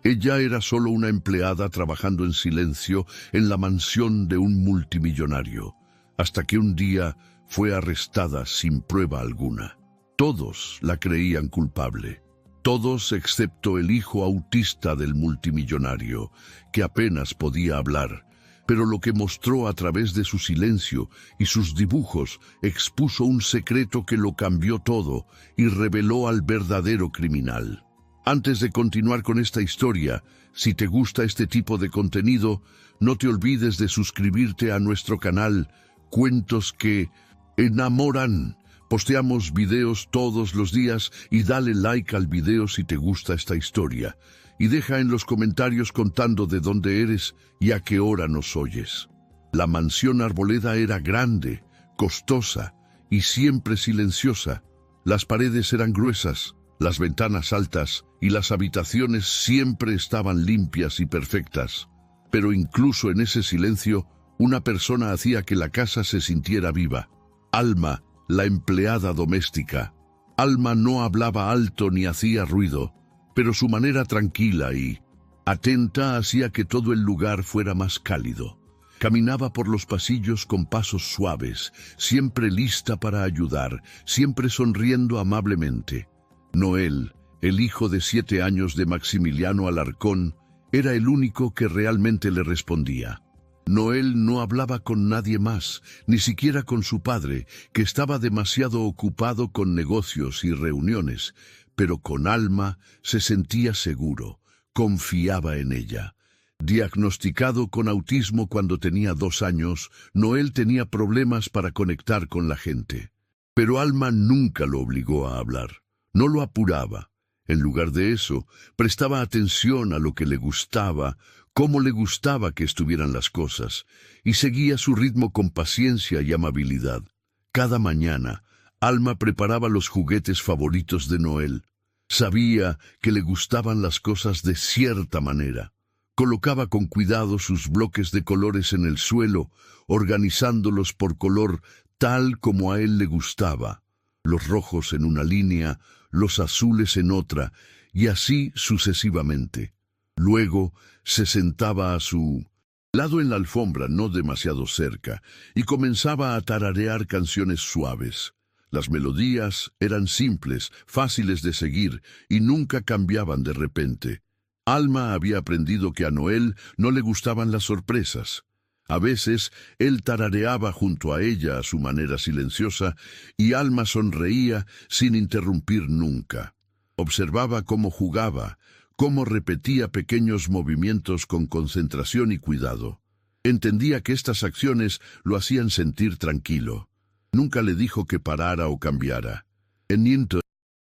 Ella era solo una empleada trabajando en silencio en la mansión de un multimillonario, hasta que un día fue arrestada sin prueba alguna. Todos la creían culpable. Todos excepto el hijo autista del multimillonario, que apenas podía hablar, pero lo que mostró a través de su silencio y sus dibujos expuso un secreto que lo cambió todo y reveló al verdadero criminal. Antes de continuar con esta historia, si te gusta este tipo de contenido, no te olvides de suscribirte a nuestro canal Cuentos que Enamoran. Posteamos videos todos los días y dale like al video si te gusta esta historia. Y deja en los comentarios contando de dónde eres y a qué hora nos oyes. La mansión Arboleda era grande, costosa y siempre silenciosa. Las paredes eran gruesas, las ventanas altas y las habitaciones siempre estaban limpias y perfectas. Pero incluso en ese silencio, una persona hacía que la casa se sintiera viva. Alma, la empleada doméstica. Alma no hablaba alto ni hacía ruido, pero su manera tranquila y atenta hacía que todo el lugar fuera más cálido. Caminaba por los pasillos con pasos suaves, siempre lista para ayudar, siempre sonriendo amablemente. Noel, el hijo de 7 años de Maximiliano Alarcón, era el único que realmente le respondía. Noel no hablaba con nadie más, ni siquiera con su padre, que estaba demasiado ocupado con negocios y reuniones, pero con Alma se sentía seguro, confiaba en ella. Diagnosticado con autismo cuando tenía 2 años, Noel tenía problemas para conectar con la gente. Pero Alma nunca lo obligó a hablar, no lo apuraba. En lugar de eso, prestaba atención a lo que le gustaba, cómo le gustaba que estuvieran las cosas, y seguía su ritmo con paciencia y amabilidad. Cada mañana, Alma preparaba los juguetes favoritos de Noel. Sabía que le gustaban las cosas de cierta manera. Colocaba con cuidado sus bloques de colores en el suelo, organizándolos por color tal como a él le gustaba. Los rojos en una línea, los azules en otra, y así sucesivamente. Luego se sentaba a su lado en la alfombra, no demasiado cerca, y comenzaba a tararear canciones suaves. Las melodías eran simples, fáciles de seguir, y nunca cambiaban de repente. Alma había aprendido que a Noel no le gustaban las sorpresas. A veces él tarareaba junto a ella a su manera silenciosa, y Alma sonreía sin interrumpir nunca. Observaba cómo jugaba, cómo repetía pequeños movimientos con concentración y cuidado. Entendía que estas acciones lo hacían sentir tranquilo. Nunca le dijo que parara o cambiara. En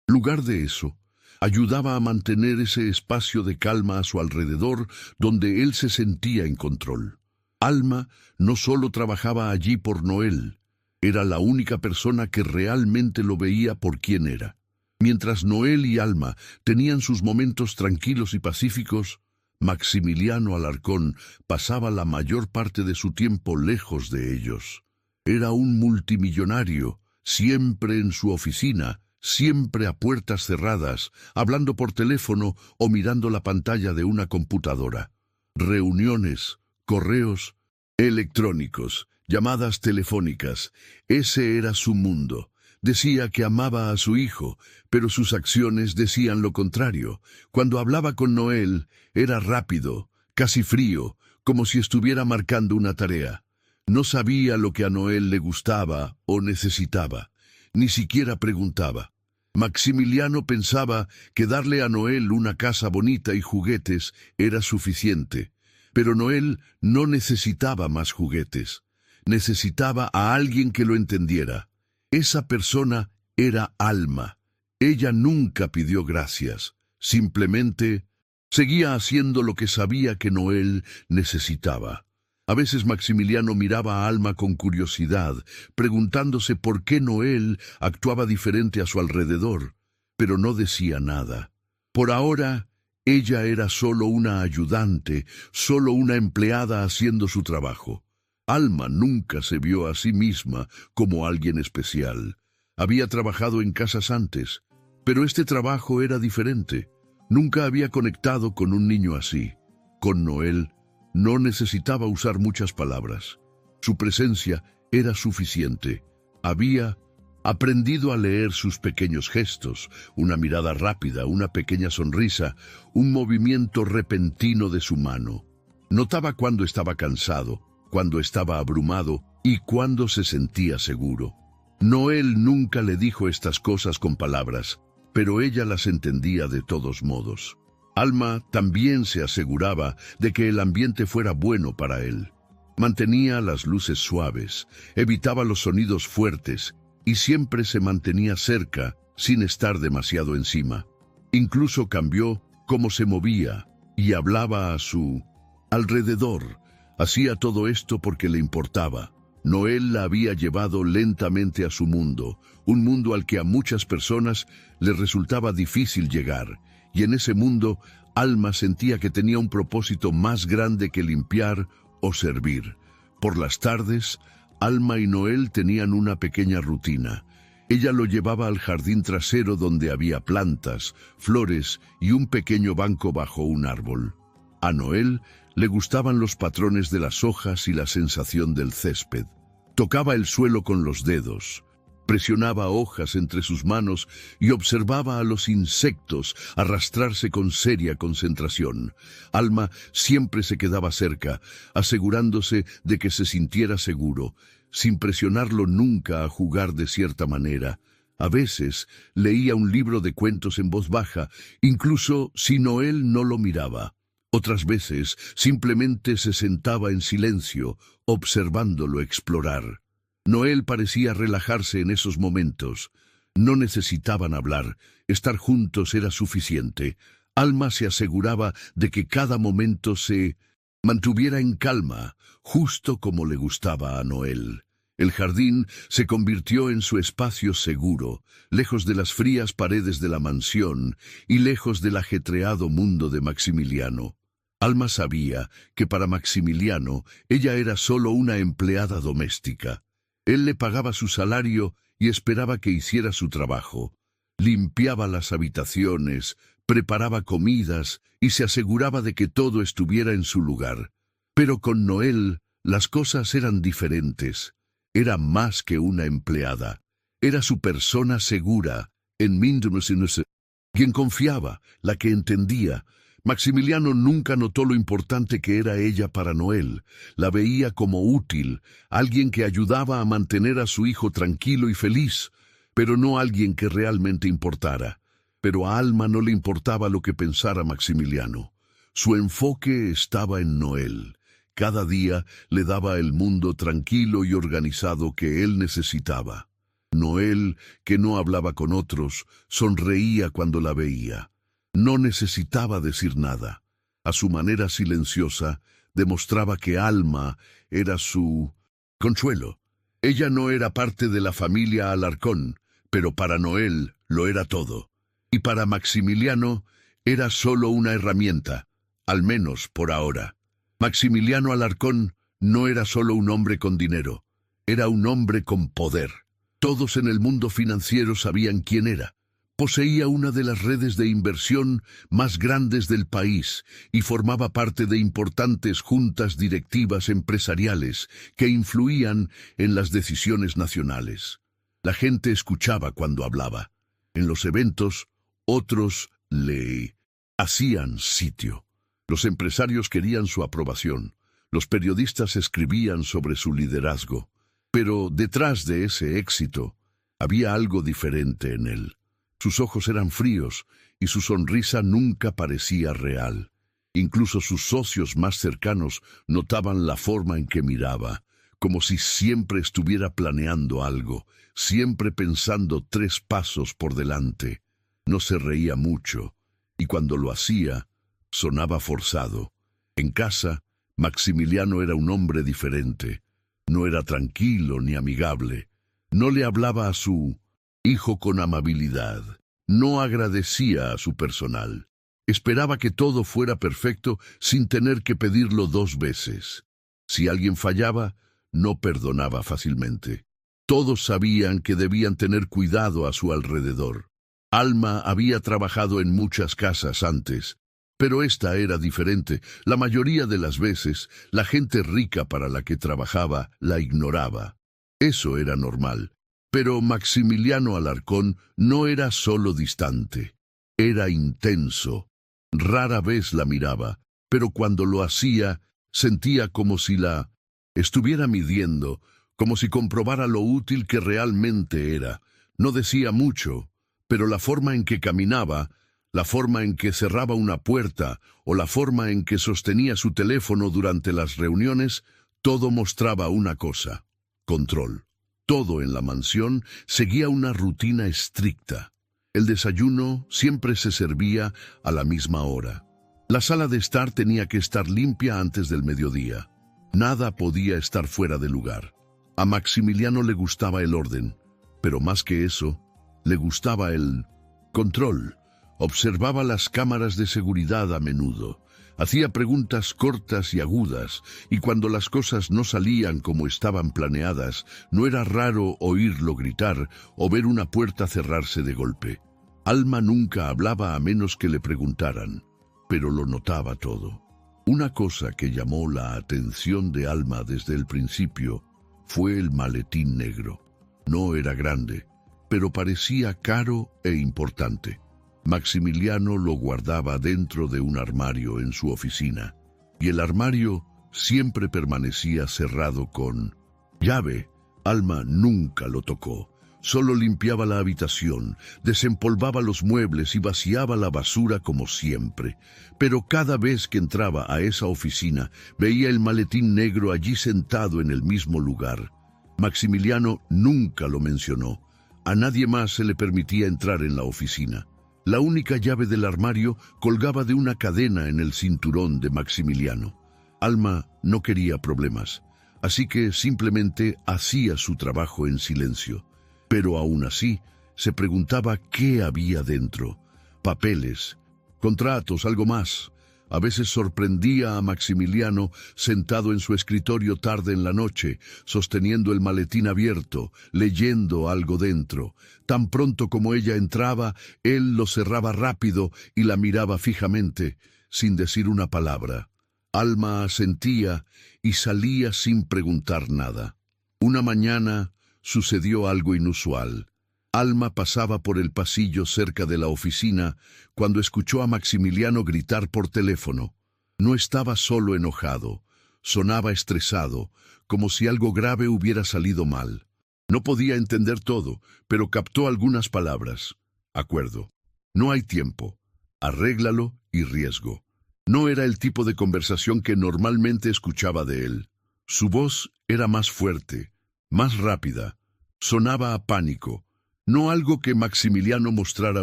lugar de eso, ayudaba a mantener ese espacio de calma a su alrededor donde él se sentía en control. Alma no solo trabajaba allí por Noel, era la única persona que realmente lo veía por quien era. Mientras Noel y Alma tenían sus momentos tranquilos y pacíficos, Maximiliano Alarcón pasaba la mayor parte de su tiempo lejos de ellos. Era un multimillonario, siempre en su oficina, siempre a puertas cerradas, hablando por teléfono o mirando la pantalla de una computadora. Reuniones, correos electrónicos, llamadas telefónicas, ese era su mundo. Decía que amaba a su hijo, pero sus acciones decían lo contrario. Cuando hablaba con Noel, era rápido, casi frío, como si estuviera marcando una tarea. No sabía lo que a Noel le gustaba o necesitaba, ni siquiera preguntaba. Maximiliano pensaba que darle a Noel una casa bonita y juguetes era suficiente, pero Noel no necesitaba más juguetes. Necesitaba a alguien que lo entendiera. Esa persona era Alma. Ella nunca pidió gracias, simplemente seguía haciendo lo que sabía que Noel necesitaba. A veces Maximiliano miraba a Alma con curiosidad, preguntándose por qué Noel actuaba diferente a su alrededor, pero no decía nada. Por ahora, ella era solo una ayudante, solo una empleada haciendo su trabajo. Alma nunca se vio a sí misma como alguien especial. Había trabajado en casas antes, pero este trabajo era diferente. Nunca había conectado con un niño así. Con Noel no necesitaba usar muchas palabras. Su presencia era suficiente. Había aprendido a leer sus pequeños gestos, una mirada rápida, una pequeña sonrisa, un movimiento repentino de su mano. Notaba cuando estaba cansado, cuando estaba abrumado y cuando se sentía seguro. Noel nunca le dijo estas cosas con palabras, pero ella las entendía de todos modos. Alma también se aseguraba de que el ambiente fuera bueno para él. Mantenía las luces suaves, evitaba los sonidos fuertes y siempre se mantenía cerca sin estar demasiado encima. Incluso cambió cómo se movía y hablaba a su alrededor. Hacía todo esto porque le importaba. Noel la había llevado lentamente a su mundo, un mundo al que a muchas personas les resultaba difícil llegar, y en ese mundo Alma sentía que tenía un propósito más grande que limpiar o servir. Por las tardes, Alma y Noel tenían una pequeña rutina. Ella lo llevaba al jardín trasero donde había plantas, flores y un pequeño banco bajo un árbol. A Noel le gustaban los patrones de las hojas y la sensación del césped. Tocaba el suelo con los dedos, presionaba hojas entre sus manos y observaba a los insectos arrastrarse con seria concentración. Alma siempre se quedaba cerca, asegurándose de que se sintiera seguro, sin presionarlo nunca a jugar de cierta manera. A veces leía un libro de cuentos en voz baja, incluso si Noel no lo miraba. Otras veces simplemente se sentaba en silencio, observándolo explorar. Noel parecía relajarse en esos momentos. No necesitaban hablar, estar juntos era suficiente. Alma se aseguraba de que cada momento se mantuviera en calma, justo como le gustaba a Noel. El jardín se convirtió en su espacio seguro, lejos de las frías paredes de la mansión y lejos del ajetreado mundo de Maximiliano. Alma sabía que para Maximiliano ella era solo una empleada doméstica. Él le pagaba su salario y esperaba que hiciera su trabajo. Limpiaba las habitaciones, preparaba comidas y se aseguraba de que todo estuviera en su lugar. Pero con Noel las cosas eran diferentes. Era más que una empleada. Era su persona segura, quien confiaba, la que entendía. Maximiliano nunca notó lo importante que era ella para Noel. La veía como útil, alguien que ayudaba a mantener a su hijo tranquilo y feliz, pero no alguien que realmente importara. Pero a Alma no le importaba lo que pensara Maximiliano. Su enfoque estaba en Noel. Cada día le daba el mundo tranquilo y organizado que él necesitaba. Noel, que no hablaba con otros, sonreía cuando la veía. No necesitaba decir nada. A su manera silenciosa, demostraba que Alma era su consuelo. Ella no era parte de la familia Alarcón, pero para Noel lo era todo. Y para Maximiliano era solo una herramienta, al menos por ahora. Maximiliano Alarcón no era solo un hombre con dinero, era un hombre con poder. Todos en el mundo financiero sabían quién era. Poseía una de las redes de inversión más grandes del país y formaba parte de importantes juntas directivas empresariales que influían en las decisiones nacionales. La gente escuchaba cuando hablaba. En los eventos, otros le hacían sitio. Los empresarios querían su aprobación. Los periodistas escribían sobre su liderazgo. Pero detrás de ese éxito había algo diferente en él. Sus ojos eran fríos y su sonrisa nunca parecía real. Incluso sus socios más cercanos notaban la forma en que miraba, como si siempre estuviera planeando algo, siempre pensando 3 pasos por delante. No se reía mucho, y cuando lo hacía, sonaba forzado. En casa, Maximiliano era un hombre diferente. No era tranquilo ni amigable. No le hablaba a su hijo con amabilidad. No agradecía a su personal. Esperaba que todo fuera perfecto sin tener que pedirlo 2 veces. Si alguien fallaba, no perdonaba fácilmente. Todos sabían que debían tener cuidado a su alrededor. Alma había trabajado en muchas casas antes, pero esta era diferente. La mayoría de las veces, la gente rica para la que trabajaba la ignoraba. Eso era normal. Pero Maximiliano Alarcón no era solo distante, era intenso. Rara vez la miraba, pero cuando lo hacía, sentía como si la estuviera midiendo, como si comprobara lo útil que realmente era. No decía mucho, pero la forma en que caminaba, la forma en que cerraba una puerta o la forma en que sostenía su teléfono durante las reuniones, todo mostraba una cosa: control. Todo en la mansión seguía una rutina estricta. El desayuno siempre se servía a la misma hora. La sala de estar tenía que estar limpia antes del mediodía. Nada podía estar fuera de lugar. A Maximiliano le gustaba el orden, pero más que eso, le gustaba el control. Observaba las cámaras de seguridad a menudo. Hacía preguntas cortas y agudas, y cuando las cosas no salían como estaban planeadas, no era raro oírlo gritar o ver una puerta cerrarse de golpe. Alma nunca hablaba a menos que le preguntaran, pero lo notaba todo. Una cosa que llamó la atención de Alma desde el principio fue el maletín negro. No era grande, pero parecía caro e importante. Maximiliano lo guardaba dentro de un armario en su oficina, y el armario siempre permanecía cerrado con llave. Alma nunca lo tocó, solo limpiaba la habitación, desempolvaba los muebles y vaciaba la basura como siempre. Pero cada vez que entraba a esa oficina, veía el maletín negro allí sentado en el mismo lugar. Maximiliano nunca lo mencionó. A nadie más se le permitía entrar en la oficina. La única llave del armario colgaba de una cadena en el cinturón de Maximiliano. Alma no quería problemas, así que simplemente hacía su trabajo en silencio. Pero aún así, se preguntaba qué había dentro. Papeles, contratos, algo más. A veces sorprendía a Maximiliano sentado en su escritorio tarde en la noche, sosteniendo el maletín abierto, leyendo algo dentro. Tan pronto como ella entraba, él lo cerraba rápido y la miraba fijamente, sin decir una palabra. Alma asentía y salía sin preguntar nada. Una mañana sucedió algo inusual. Alma pasaba por el pasillo cerca de la oficina cuando escuchó a Maximiliano gritar por teléfono. No estaba solo enojado, sonaba estresado, como si algo grave hubiera salido mal. No podía entender todo, pero captó algunas palabras. Acuerdo. No hay tiempo. Arréglalo y riesgo. No era el tipo de conversación que normalmente escuchaba de él. Su voz era más fuerte, más rápida. Sonaba a pánico. No algo que Maximiliano mostrara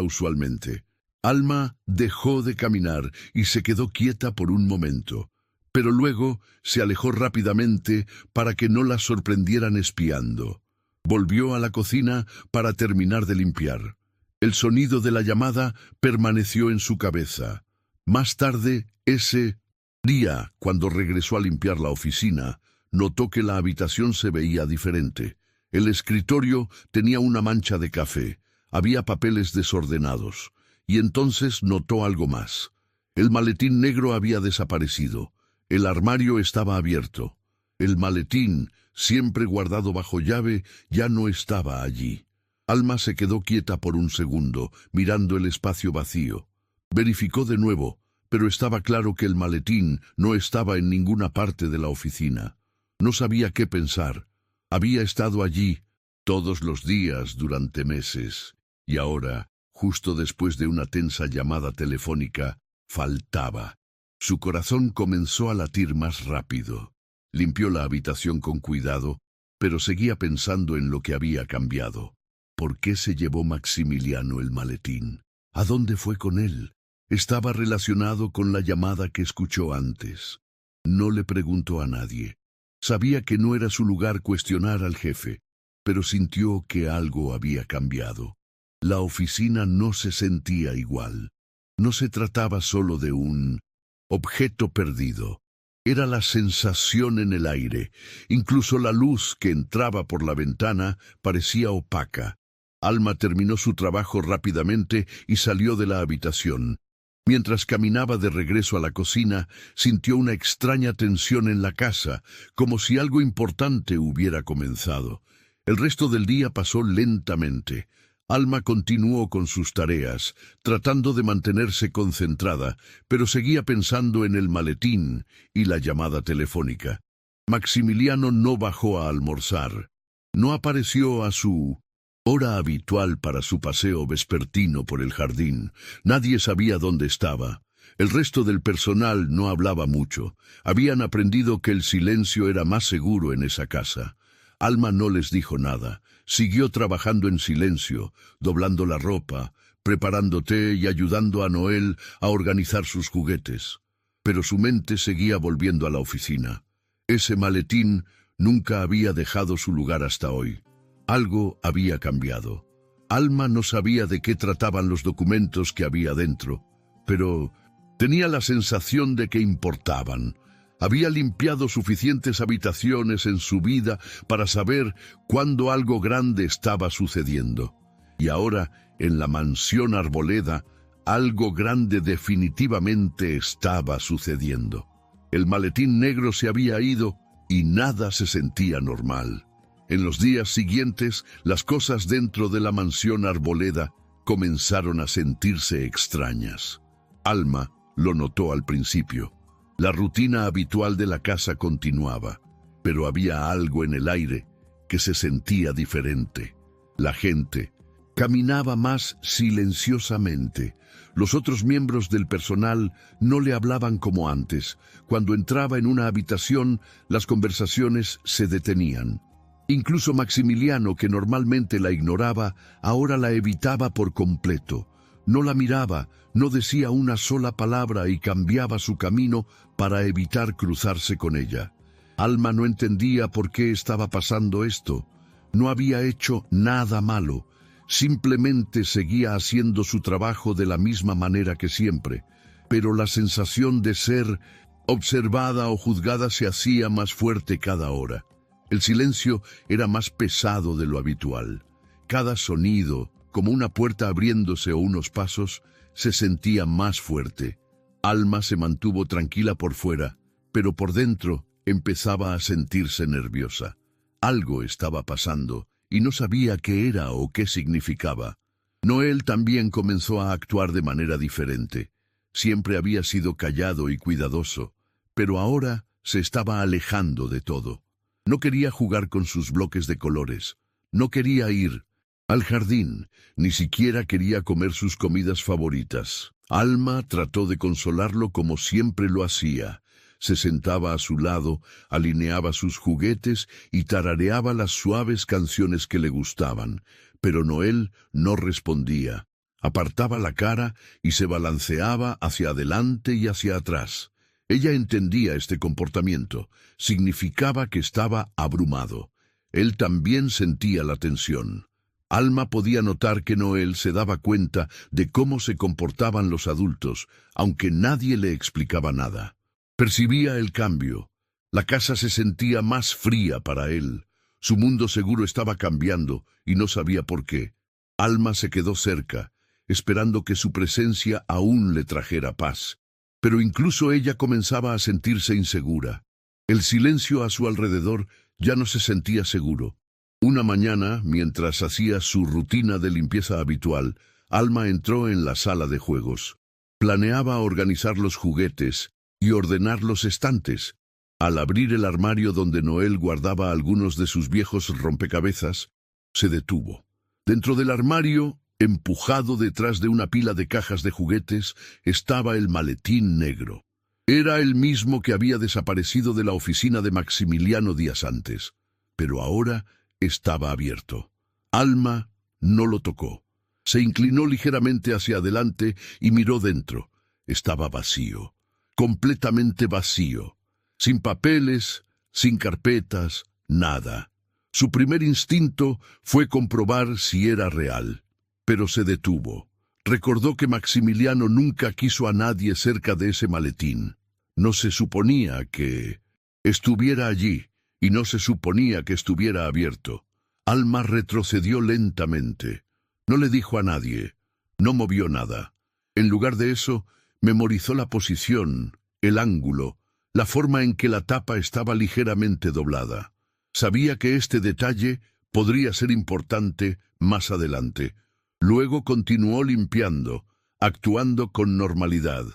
usualmente. Alma dejó de caminar y se quedó quieta por un momento, pero luego se alejó rápidamente para que no la sorprendieran espiando. Volvió a la cocina para terminar de limpiar. El sonido de la llamada permaneció en su cabeza. Más tarde, ese día, cuando regresó a limpiar la oficina, notó que la habitación se veía diferente. El escritorio tenía una mancha de café, había papeles desordenados, y entonces notó algo más. El maletín negro había desaparecido, el armario estaba abierto. El maletín, siempre guardado bajo llave, ya no estaba allí. Alma se quedó quieta por un segundo, mirando el espacio vacío. Verificó de nuevo, pero estaba claro que el maletín no estaba en ninguna parte de la oficina. No sabía qué pensar. Había estado allí todos los días durante meses, y ahora, justo después de una tensa llamada telefónica, faltaba. Su corazón comenzó a latir más rápido. Limpió la habitación con cuidado, pero seguía pensando en lo que había cambiado. ¿Por qué se llevó Maximiliano el maletín? ¿A dónde fue con él? Estaba relacionado con la llamada que escuchó antes. No le preguntó a nadie. Sabía que no era su lugar cuestionar al jefe, pero sintió que algo había cambiado. La oficina no se sentía igual. No se trataba solo de un objeto perdido. Era la sensación en el aire. Incluso la luz que entraba por la ventana parecía opaca. Alma terminó su trabajo rápidamente y salió de la habitación. Mientras caminaba de regreso a la cocina, sintió una extraña tensión en la casa, como si algo importante hubiera comenzado. El resto del día pasó lentamente. Alma continuó con sus tareas, tratando de mantenerse concentrada, pero seguía pensando en el maletín y la llamada telefónica. Maximiliano no bajó a almorzar. No apareció a su hora habitual para su paseo vespertino por el jardín. Nadie sabía dónde estaba. El resto del personal no hablaba mucho. Habían aprendido que el silencio era más seguro en esa casa. Alma no les dijo nada. Siguió trabajando en silencio, doblando la ropa, preparando té y ayudando a Noel a organizar sus juguetes. Pero su mente seguía volviendo a la oficina. Ese maletín nunca había dejado su lugar hasta hoy. Algo había cambiado. Alma no sabía de qué trataban los documentos que había dentro, pero tenía la sensación de que importaban. Había limpiado suficientes habitaciones en su vida para saber cuándo algo grande estaba sucediendo. Y ahora, en la mansión Arboleda, algo grande definitivamente estaba sucediendo. El maletín negro se había ido y nada se sentía normal. En los días siguientes, las cosas dentro de la mansión Arboleda comenzaron a sentirse extrañas. Alma lo notó al principio. La rutina habitual de la casa continuaba, pero había algo en el aire que se sentía diferente. La gente caminaba más silenciosamente. Los otros miembros del personal no le hablaban como antes. Cuando entraba en una habitación, las conversaciones se detenían. Incluso Maximiliano, que normalmente la ignoraba, ahora la evitaba por completo. No la miraba, no decía una sola palabra y cambiaba su camino para evitar cruzarse con ella. Alma no entendía por qué estaba pasando esto. No había hecho nada malo. Simplemente seguía haciendo su trabajo de la misma manera que siempre. Pero la sensación de ser observada o juzgada se hacía más fuerte cada hora. El silencio era más pesado de lo habitual. Cada sonido, como una puerta abriéndose o unos pasos, se sentía más fuerte. Alma se mantuvo tranquila por fuera, pero por dentro empezaba a sentirse nerviosa. Algo estaba pasando y no sabía qué era o qué significaba. Noel también comenzó a actuar de manera diferente. Siempre había sido callado y cuidadoso, pero ahora se estaba alejando de todo. No quería jugar con sus bloques de colores. No quería ir al jardín, ni siquiera quería comer sus comidas favoritas. Alma trató de consolarlo como siempre lo hacía. Se sentaba a su lado, alineaba sus juguetes y tarareaba las suaves canciones que le gustaban. Pero Noel no respondía. Apartaba la cara y se balanceaba hacia adelante y hacia atrás. Ella entendía este comportamiento. Significaba que estaba abrumado. Él también sentía la tensión. Alma podía notar que Noel se daba cuenta de cómo se comportaban los adultos, aunque nadie le explicaba nada. Percibía el cambio. La casa se sentía más fría para él. Su mundo seguro estaba cambiando y no sabía por qué. Alma se quedó cerca, esperando que su presencia aún le trajera paz. Pero incluso ella comenzaba a sentirse insegura. El silencio a su alrededor ya no se sentía seguro. Una mañana, mientras hacía su rutina de limpieza habitual, Alma entró en la sala de juegos. Planeaba organizar los juguetes y ordenar los estantes. Al abrir el armario donde Noel guardaba algunos de sus viejos rompecabezas, se detuvo. Dentro del armario, empujado detrás de una pila de cajas de juguetes, estaba el maletín negro. Era el mismo que había desaparecido de la oficina de Maximiliano días antes, pero ahora estaba abierto. Alma no lo tocó. Se inclinó ligeramente hacia adelante y miró dentro. Estaba vacío, completamente vacío, sin papeles, sin carpetas, nada. Su primer instinto fue comprobar si era real, pero se detuvo. Recordó que Maximiliano nunca quiso a nadie cerca de ese maletín. No se suponía que estuviera allí, y no se suponía que estuviera abierto. Alma retrocedió lentamente. No le dijo a nadie, no movió nada. En lugar de eso, memorizó la posición, el ángulo, la forma en que la tapa estaba ligeramente doblada. Sabía que este detalle podría ser importante más adelante. Luego continuó limpiando, actuando con normalidad.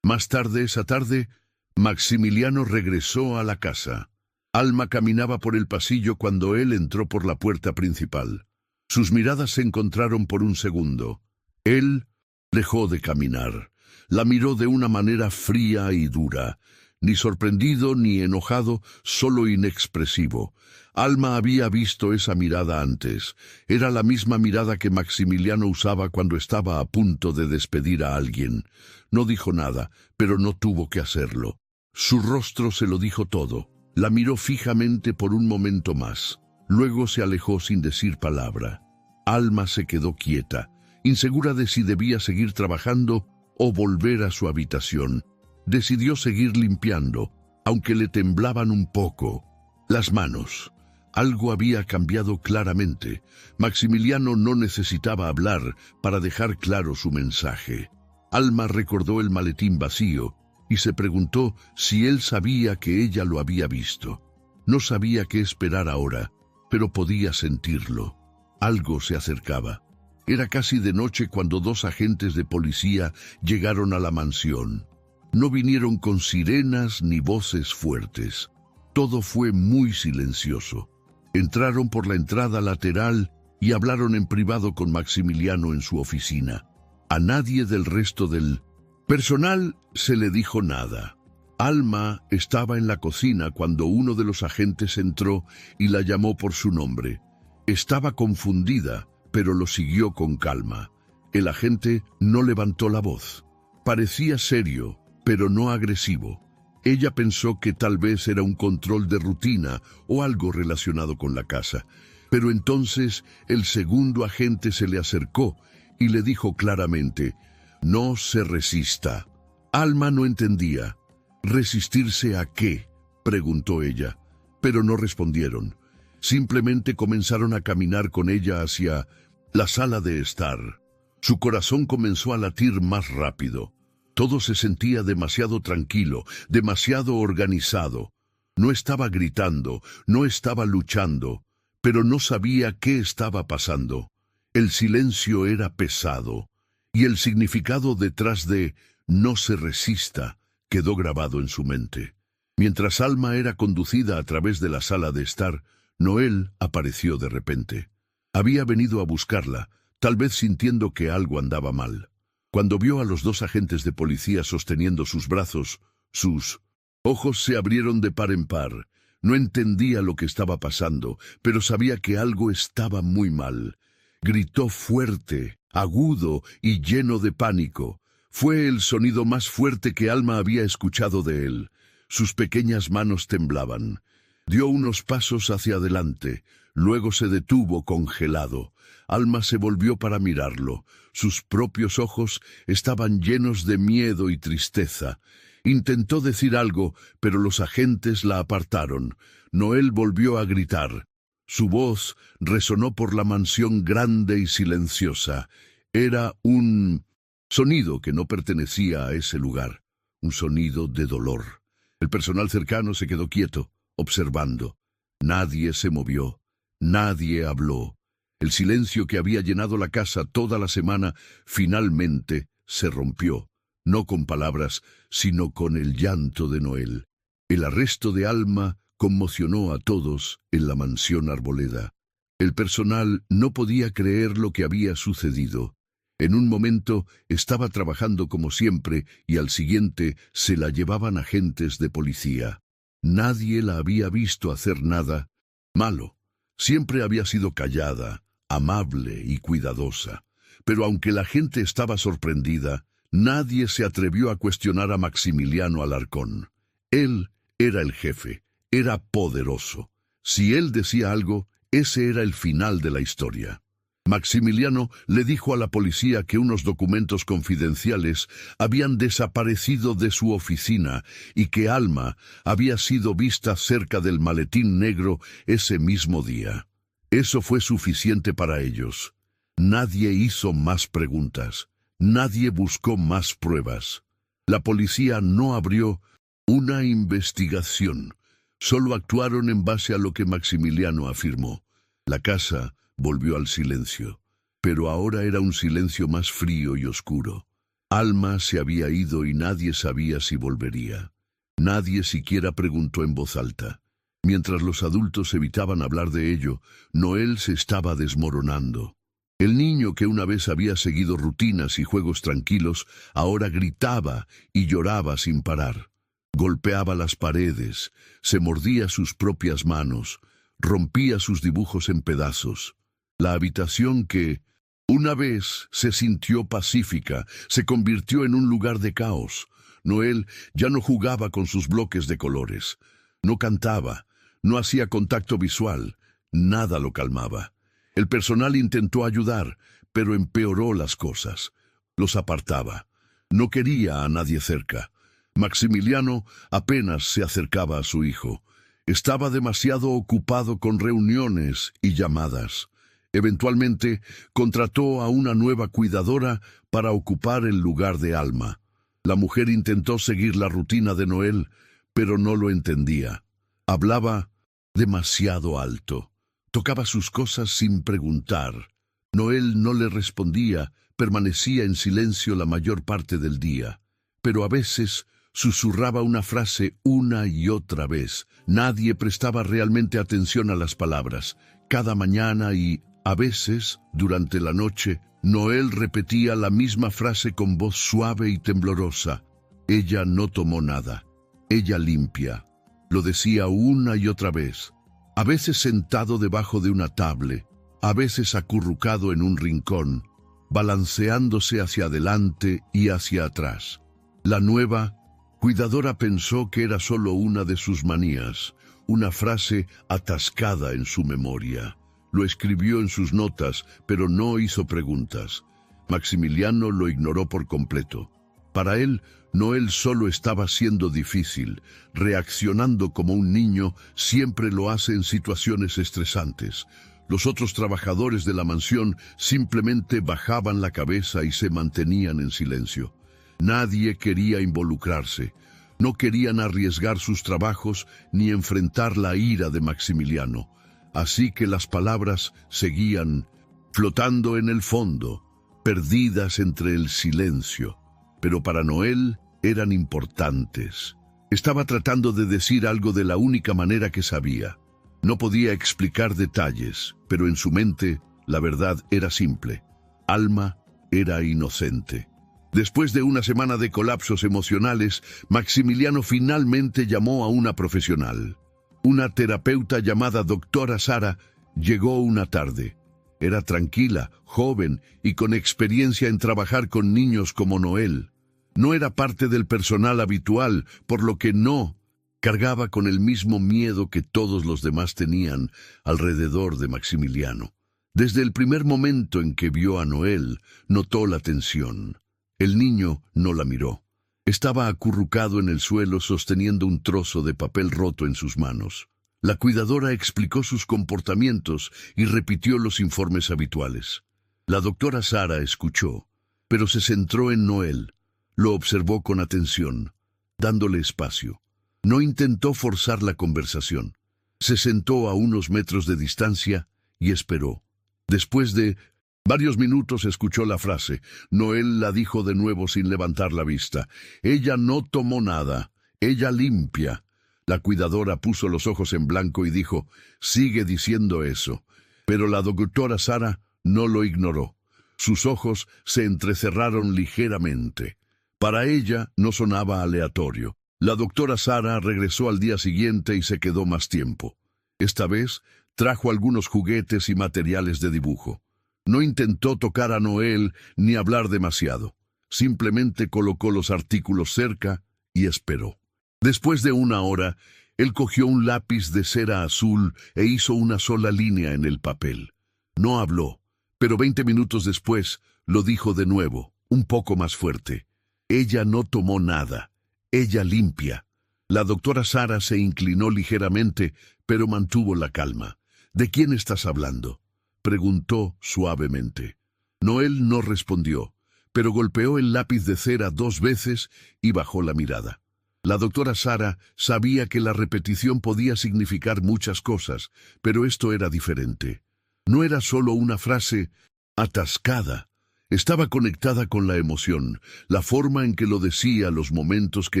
Más tarde esa tarde, Maximiliano regresó a la casa. Alma caminaba por el pasillo cuando él entró por la puerta principal. Sus miradas se encontraron por un segundo. Él dejó de caminar. La miró de una manera fría y dura. Ni sorprendido ni enojado, solo inexpresivo. Alma había visto esa mirada antes. Era la misma mirada que Maximiliano usaba cuando estaba a punto de despedir a alguien. No dijo nada, pero no tuvo que hacerlo. Su rostro se lo dijo todo. La miró fijamente por un momento más. Luego se alejó sin decir palabra. Alma se quedó quieta, insegura de si debía seguir trabajando o volver a su habitación. Decidió seguir limpiando, aunque le temblaban un poco las manos. Algo había cambiado claramente. Maximiliano no necesitaba hablar para dejar claro su mensaje. Alma recordó el maletín vacío y se preguntó si él sabía que ella lo había visto. No sabía qué esperar ahora, pero podía sentirlo. Algo se acercaba. Era casi de noche cuando 2 agentes de policía llegaron a la mansión. No vinieron con sirenas ni voces fuertes. Todo fue muy silencioso. Entraron por la entrada lateral y hablaron en privado con Maximiliano en su oficina. A nadie del resto del personal se le dijo nada. Alma estaba en la cocina cuando uno de los agentes entró y la llamó por su nombre. Estaba confundida, pero lo siguió con calma. El agente no levantó la voz. Parecía serio, pero no agresivo. Ella pensó que tal vez era un control de rutina o algo relacionado con la casa. Pero entonces el segundo agente se le acercó y le dijo claramente: «No se resista». Alma no entendía. «¿Resistirse a qué?», preguntó ella, pero no respondieron. Simplemente comenzaron a caminar con ella hacia la sala de estar. Su corazón comenzó a latir más rápido. Todo se sentía demasiado tranquilo, demasiado organizado. No estaba gritando, no estaba luchando, pero no sabía qué estaba pasando. El silencio era pesado, y el significado detrás de «no se resista» quedó grabado en su mente. Mientras Alma era conducida a través de la sala de estar, Noel apareció de repente. Había venido a buscarla, tal vez sintiendo que algo andaba mal. Cuando vio a los 2 agentes de policía sosteniendo sus brazos, sus ojos se abrieron de par en par. No entendía lo que estaba pasando, pero sabía que algo estaba muy mal. Gritó fuerte, agudo y lleno de pánico. Fue el sonido más fuerte que Alma había escuchado de él. Sus pequeñas manos temblaban. Dio unos pasos hacia adelante, luego se detuvo congelado. Alma se volvió para mirarlo. Sus propios ojos estaban llenos de miedo y tristeza. Intentó decir algo, pero los agentes la apartaron. Noel volvió a gritar. Su voz resonó por la mansión grande y silenciosa. Era un sonido que no pertenecía a ese lugar, un sonido de dolor. El personal cercano se quedó quieto, observando. Nadie se movió, nadie habló. El silencio que había llenado la casa toda la semana finalmente se rompió, no con palabras, sino con el llanto de Noel. El arresto de Alma conmocionó a todos en la mansión Arboleda. El personal no podía creer lo que había sucedido. En un momento estaba trabajando como siempre y al siguiente se la llevaban agentes de policía. Nadie la había visto hacer nada malo. Siempre había sido callada, amable y cuidadosa. Pero aunque la gente estaba sorprendida, nadie se atrevió a cuestionar a Maximiliano Alarcón. Él era el jefe, era poderoso. Si él decía algo, ese era el final de la historia. Maximiliano le dijo a la policía que unos documentos confidenciales habían desaparecido de su oficina y que Alma había sido vista cerca del maletín negro ese mismo día. Eso fue suficiente para ellos. Nadie hizo más preguntas. Nadie buscó más pruebas. La policía no abrió una investigación. Solo actuaron en base a lo que Maximiliano afirmó. La casa volvió al silencio, pero ahora era un silencio más frío y oscuro. Alma se había ido y nadie sabía si volvería. Nadie siquiera preguntó en voz alta. Mientras los adultos evitaban hablar de ello, Noel se estaba desmoronando. El niño que una vez había seguido rutinas y juegos tranquilos, ahora gritaba y lloraba sin parar. Golpeaba las paredes, se mordía sus propias manos, rompía sus dibujos en pedazos. La habitación que, una vez, se sintió pacífica, se convirtió en un lugar de caos. Noel ya no jugaba con sus bloques de colores. No cantaba, no hacía contacto visual, nada lo calmaba. El personal intentó ayudar, pero empeoró las cosas. Los apartaba. No quería a nadie cerca. Maximiliano apenas se acercaba a su hijo. Estaba demasiado ocupado con reuniones y llamadas. Eventualmente, contrató a una nueva cuidadora para ocupar el lugar de Alma. La mujer intentó seguir la rutina de Noel, pero no lo entendía. Hablaba demasiado alto. Tocaba sus cosas sin preguntar. Noel no le respondía, permanecía en silencio la mayor parte del día. Pero a veces susurraba una frase una y otra vez. Nadie prestaba realmente atención a las palabras. Cada mañana y, a veces, durante la noche, Noel repetía la misma frase con voz suave y temblorosa. Ella no tomó nada. Ella limpia. Lo decía una y otra vez. A veces sentado debajo de una tablet, a veces acurrucado en un rincón, balanceándose hacia adelante y hacia atrás. La nueva cuidadora pensó que era solo una de sus manías, una frase atascada en su memoria. Lo escribió en sus notas, pero no hizo preguntas. Maximiliano lo ignoró por completo. Para él, Noel solo estaba siendo difícil, reaccionando como un niño siempre lo hace en situaciones estresantes. Los otros trabajadores de la mansión simplemente bajaban la cabeza y se mantenían en silencio. Nadie quería involucrarse. No querían arriesgar sus trabajos ni enfrentar la ira de Maximiliano. Así que las palabras seguían flotando en el fondo, perdidas entre el silencio. Pero para Noel eran importantes. Estaba tratando de decir algo de la única manera que sabía. No podía explicar detalles, pero en su mente la verdad era simple. Alma era inocente. Después de una semana de colapsos emocionales, Maximiliano finalmente llamó a una profesional. Una terapeuta llamada doctora Sara llegó una tarde. Era tranquila, joven y con experiencia en trabajar con niños como Noel. No era parte del personal habitual, por lo que no cargaba con el mismo miedo que todos los demás tenían alrededor de Maximiliano. Desde el primer momento en que vio a Noel, notó la tensión. El niño no la miró. Estaba acurrucado en el suelo sosteniendo un trozo de papel roto en sus manos. La cuidadora explicó sus comportamientos y repitió los informes habituales. La doctora Sara escuchó, pero se centró en Noel. Lo observó con atención, dándole espacio. No intentó forzar la conversación. Se sentó a unos metros de distancia y esperó. Después de varios minutos escuchó la frase. Noel la dijo de nuevo sin levantar la vista. Ella no tomó nada. Ella limpia. La cuidadora puso los ojos en blanco y dijo, sigue diciendo eso. Pero la doctora Sara no lo ignoró. Sus ojos se entrecerraron ligeramente. Para ella no sonaba aleatorio. La doctora Sara regresó al día siguiente y se quedó más tiempo. Esta vez trajo algunos juguetes y materiales de dibujo. No intentó tocar a Noel ni hablar demasiado. Simplemente colocó los artículos cerca y esperó. Después de una hora, él cogió un lápiz de cera azul e hizo una sola línea en el papel. No habló, pero 20 minutos después lo dijo de nuevo, un poco más fuerte. Ella no tomó nada. Ella limpia. La doctora Sara se inclinó ligeramente, pero mantuvo la calma. ¿De quién estás hablando?, preguntó suavemente. Noel no respondió, pero golpeó el lápiz de cera 2 veces y bajó la mirada. La doctora Sarah sabía que la repetición podía significar muchas cosas, pero esto era diferente. No era solo una frase atascada. Estaba conectada con la emoción, la forma en que lo decía, los momentos que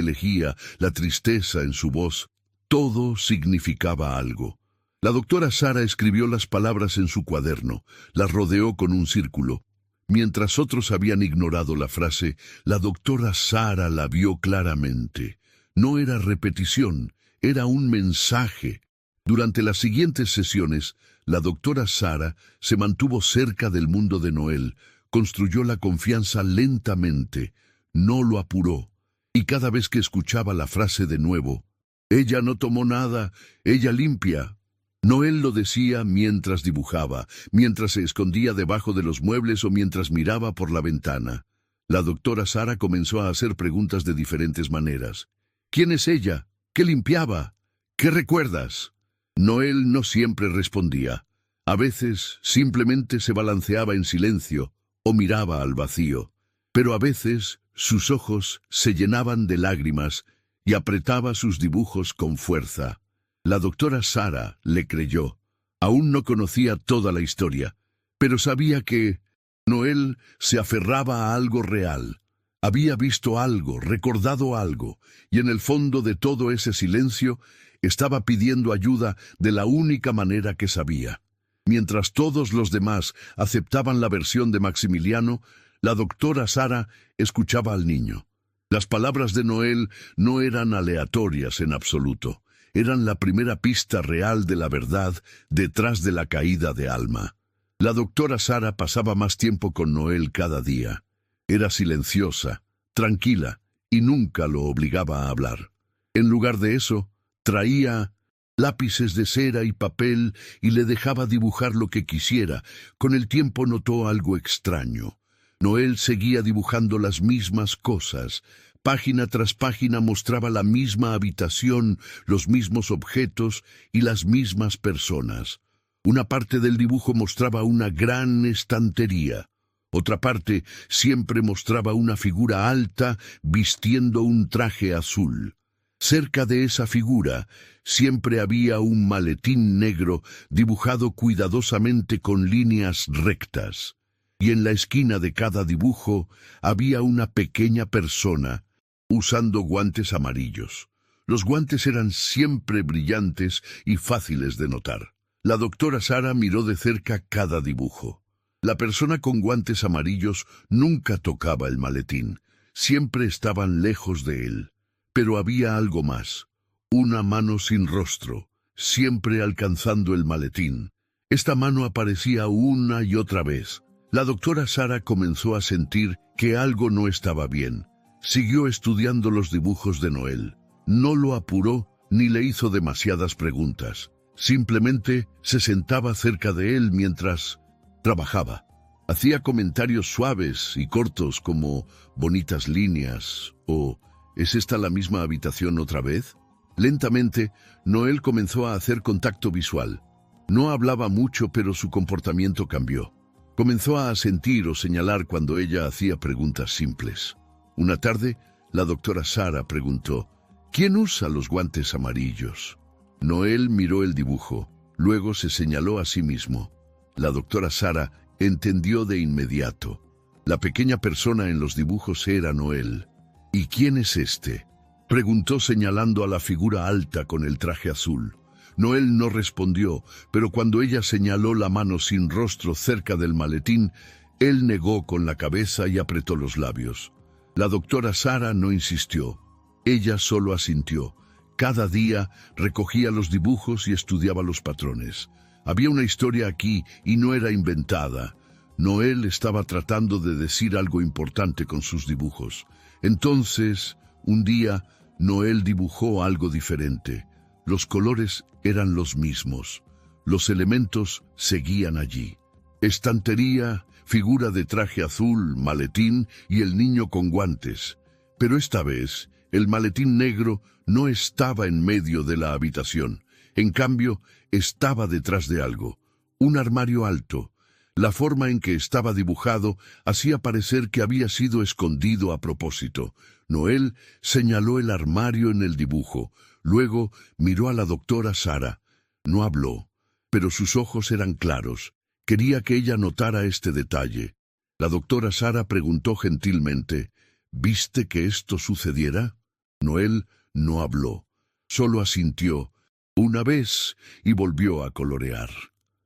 elegía, la tristeza en su voz. Todo significaba algo. La doctora Sarah escribió las palabras en su cuaderno, las rodeó con un círculo. Mientras otros habían ignorado la frase, la doctora Sarah la vio claramente. No era repetición, era un mensaje. Durante las siguientes sesiones, la doctora Sarah se mantuvo cerca del mundo de Noel, construyó la confianza lentamente, no lo apuró, y cada vez que escuchaba la frase de nuevo, «Ella no tomó nada, ella limpia». Noel lo decía mientras dibujaba, mientras se escondía debajo de los muebles o mientras miraba por la ventana. La doctora Sarah comenzó a hacer preguntas de diferentes maneras. «¿Quién es ella? ¿Qué limpiaba? ¿Qué recuerdas?» Noel no siempre respondía. A veces simplemente se balanceaba en silencio o miraba al vacío, pero a veces sus ojos se llenaban de lágrimas y apretaba sus dibujos con fuerza. La doctora Sarah le creyó. Aún no conocía toda la historia, pero sabía que Noel se aferraba a algo real. Había visto algo, recordado algo, y en el fondo de todo ese silencio estaba pidiendo ayuda de la única manera que sabía. Mientras todos los demás aceptaban la versión de Maximiliano, la doctora Sarah escuchaba al niño. Las palabras de Noel no eran aleatorias en absoluto. Eran la primera pista real de la verdad detrás de la caída de Alma. La doctora Sarah pasaba más tiempo con Noel cada día. Era silenciosa, tranquila, y nunca lo obligaba a hablar. En lugar de eso, traía lápices de cera y papel y le dejaba dibujar lo que quisiera. Con el tiempo notó algo extraño. Noel seguía dibujando las mismas cosas. Página tras página mostraba la misma habitación, los mismos objetos y las mismas personas. Una parte del dibujo mostraba una gran estantería. Otra parte siempre mostraba una figura alta vistiendo un traje azul. Cerca de esa figura siempre había un maletín negro dibujado cuidadosamente con líneas rectas. Y en la esquina de cada dibujo había una pequeña persona usando guantes amarillos. Los guantes eran siempre brillantes y fáciles de notar. La doctora Sarah miró de cerca cada dibujo. La persona con guantes amarillos nunca tocaba el maletín. Siempre estaban lejos de él. Pero había algo más. Una mano sin rostro, siempre alcanzando el maletín. Esta mano aparecía una y otra vez. La doctora Sarah comenzó a sentir que algo no estaba bien. Siguió estudiando los dibujos de Noel. No lo apuró ni le hizo demasiadas preguntas. Simplemente se sentaba cerca de él mientras trabajaba. Hacía comentarios suaves y cortos como «bonitas líneas» o «¿es esta la misma habitación otra vez?». Lentamente, Noel comenzó a hacer contacto visual. No hablaba mucho, pero su comportamiento cambió. Comenzó a asentir o señalar cuando ella hacía preguntas simples. Una tarde, la doctora Sarah preguntó, «¿Quién usa los guantes amarillos?». Noel miró el dibujo, luego se señaló a sí mismo. La doctora Sarah entendió de inmediato. La pequeña persona en los dibujos era Noel. «¿Y quién es este?», preguntó señalando a la figura alta con el traje azul. Noel no respondió, pero cuando ella señaló la mano sin rostro cerca del maletín, él negó con la cabeza y apretó los labios. La doctora Sarah no insistió. Ella solo asintió. Cada día recogía los dibujos y estudiaba los patrones. Había una historia aquí y no era inventada. Noel estaba tratando de decir algo importante con sus dibujos. Entonces, un día, Noel dibujó algo diferente. Los colores eran los mismos. Los elementos seguían allí. Estantería, figura de traje azul, maletín y el niño con guantes. Pero esta vez, el maletín negro no estaba en medio de la habitación. En cambio, estaba detrás de algo. Un armario alto. La forma en que estaba dibujado hacía parecer que había sido escondido a propósito. Noel señaló el armario en el dibujo. Luego miró a la doctora Sara. No habló, pero sus ojos eran claros. Quería que ella notara este detalle. La doctora Sara preguntó gentilmente, ¿viste que esto sucediera? Noel no habló. Solo asintió una vez y volvió a colorear.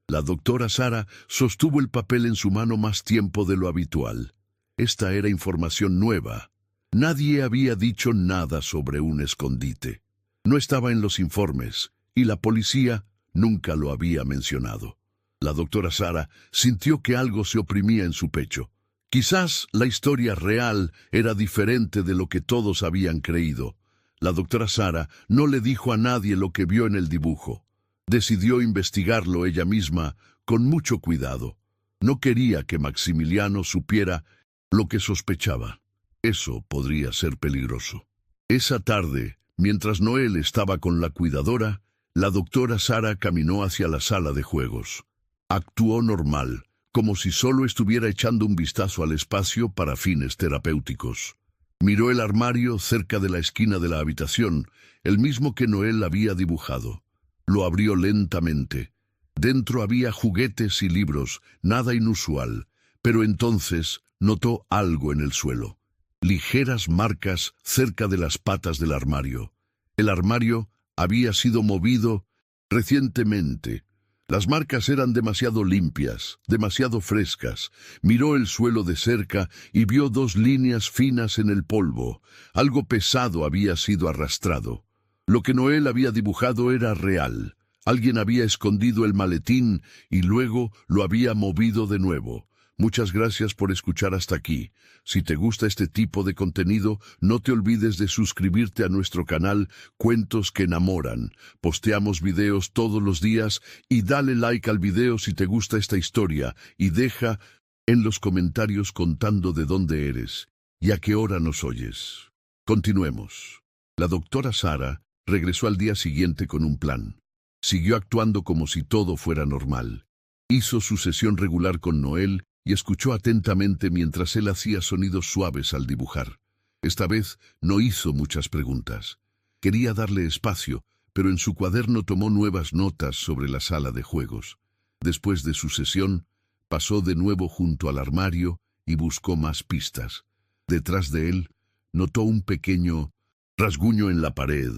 La doctora Sara sostuvo el papel en su mano más tiempo de lo habitual. Esta era información nueva. Nadie había dicho nada sobre un escondite. No estaba en los informes, y la policía nunca lo había mencionado. La doctora Sara sintió que algo se oprimía en su pecho. Quizás la historia real era diferente de lo que todos habían creído. La doctora Sara no le dijo a nadie lo que vio en el dibujo. Decidió investigarlo ella misma con mucho cuidado. No quería que Maximiliano supiera lo que sospechaba. Eso podría ser peligroso. Esa tarde, mientras Noel estaba con la cuidadora, la doctora Sara caminó hacia la sala de juegos. Actuó normal, como si solo estuviera echando un vistazo al espacio para fines terapéuticos. Miró el armario cerca de la esquina de la habitación, el mismo que Noel había dibujado. Lo abrió lentamente. Dentro había juguetes y libros, nada inusual, pero entonces notó algo en el suelo. Ligeras marcas cerca de las patas del armario. El armario había sido movido recientemente. Las marcas eran demasiado limpias, demasiado frescas. Miró el suelo de cerca y vio dos líneas finas en el polvo. Algo pesado había sido arrastrado. Lo que Noel había dibujado era real. Alguien había escondido el maletín y luego lo había movido de nuevo. Muchas gracias por escuchar hasta aquí. Si te gusta este tipo de contenido, no te olvides de suscribirte a nuestro canal Cuentos que Enamoran. Posteamos videos todos los días y dale like al video si te gusta esta historia y deja en los comentarios contando de dónde eres y a qué hora nos oyes. Continuemos. La doctora Sara regresó al día siguiente con un plan. Siguió actuando como si todo fuera normal. Hizo su sesión regular con Noel y escuchó atentamente mientras él hacía sonidos suaves al dibujar. Esta vez no hizo muchas preguntas. Quería darle espacio, pero en su cuaderno tomó nuevas notas sobre la sala de juegos. Después de su sesión, pasó de nuevo junto al armario y buscó más pistas. Detrás de él, notó un pequeño rasguño en la pared,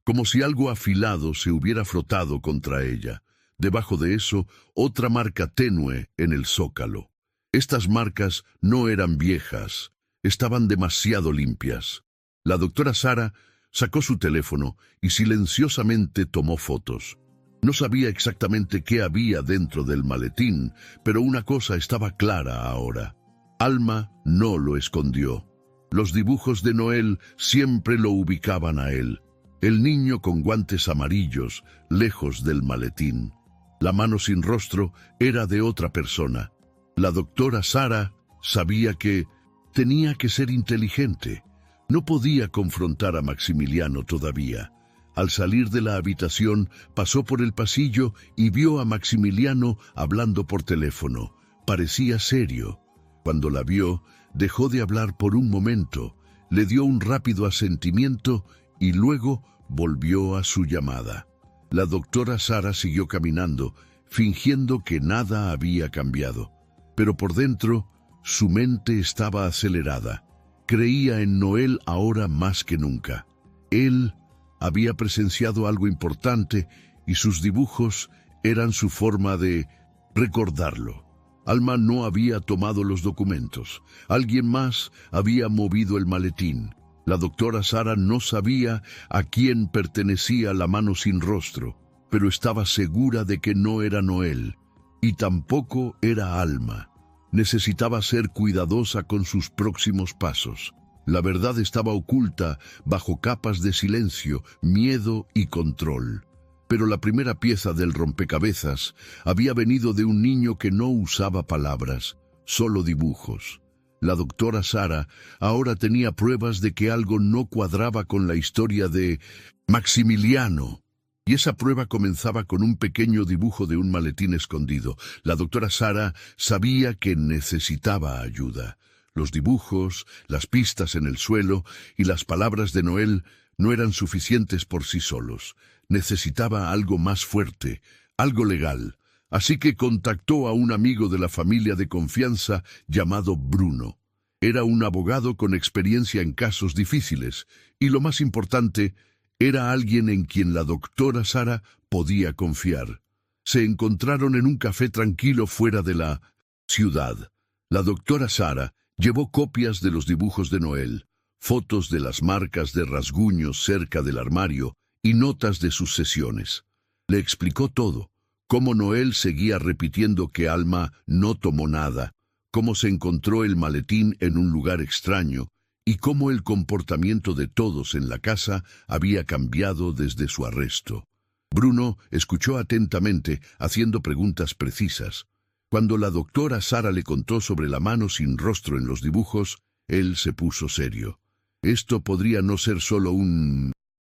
como si algo afilado se hubiera frotado contra ella. Debajo de eso, otra marca tenue en el zócalo. Estas marcas no eran viejas, estaban demasiado limpias. La doctora Sara sacó su teléfono y silenciosamente tomó fotos. No sabía exactamente qué había dentro del maletín, pero una cosa estaba clara ahora. Alma no lo escondió. Los dibujos de Noel siempre lo ubicaban a él. El niño con guantes amarillos, lejos del maletín. La mano sin rostro era de otra persona. La doctora Sara sabía que tenía que ser inteligente. No podía confrontar a Maximiliano todavía. Al salir de la habitación, pasó por el pasillo y vio a Maximiliano hablando por teléfono. Parecía serio. Cuando la vio, dejó de hablar por un momento, le dio un rápido asentimiento y luego volvió a su llamada. La doctora Sara siguió caminando, fingiendo que nada había cambiado. Pero por dentro, su mente estaba acelerada. Creía en Noel ahora más que nunca. Él había presenciado algo importante y sus dibujos eran su forma de recordarlo. Alma no había tomado los documentos. Alguien más había movido el maletín. La doctora Sara no sabía a quién pertenecía la mano sin rostro, pero estaba segura de que no era Noel, y tampoco era Alma. Necesitaba ser cuidadosa con sus próximos pasos. La verdad estaba oculta bajo capas de silencio, miedo y control. Pero la primera pieza del rompecabezas había venido de un niño que no usaba palabras, solo dibujos. La doctora Sara ahora tenía pruebas de que algo no cuadraba con la historia de Maximiliano. Y esa prueba comenzaba con un pequeño dibujo de un maletín escondido. La doctora Sarah sabía que necesitaba ayuda. Los dibujos, las pistas en el suelo y las palabras de Noel no eran suficientes por sí solos. Necesitaba algo más fuerte, algo legal. Así que contactó a un amigo de la familia de confianza llamado Bruno. Era un abogado con experiencia en casos difíciles y, lo más importante, era alguien en quien la doctora Sarah podía confiar. Se encontraron en un café tranquilo fuera de la ciudad. La doctora Sarah llevó copias de los dibujos de Noel, fotos de las marcas de rasguños cerca del armario y notas de sus sesiones. Le explicó todo, cómo Noel seguía repitiendo que Alma no tomó nada, cómo se encontró el maletín en un lugar extraño y cómo el comportamiento de todos en la casa había cambiado desde su arresto. Bruno escuchó atentamente, haciendo preguntas precisas. Cuando la doctora Sarah le contó sobre la mano sin rostro en los dibujos, él se puso serio. Esto podría no ser solo un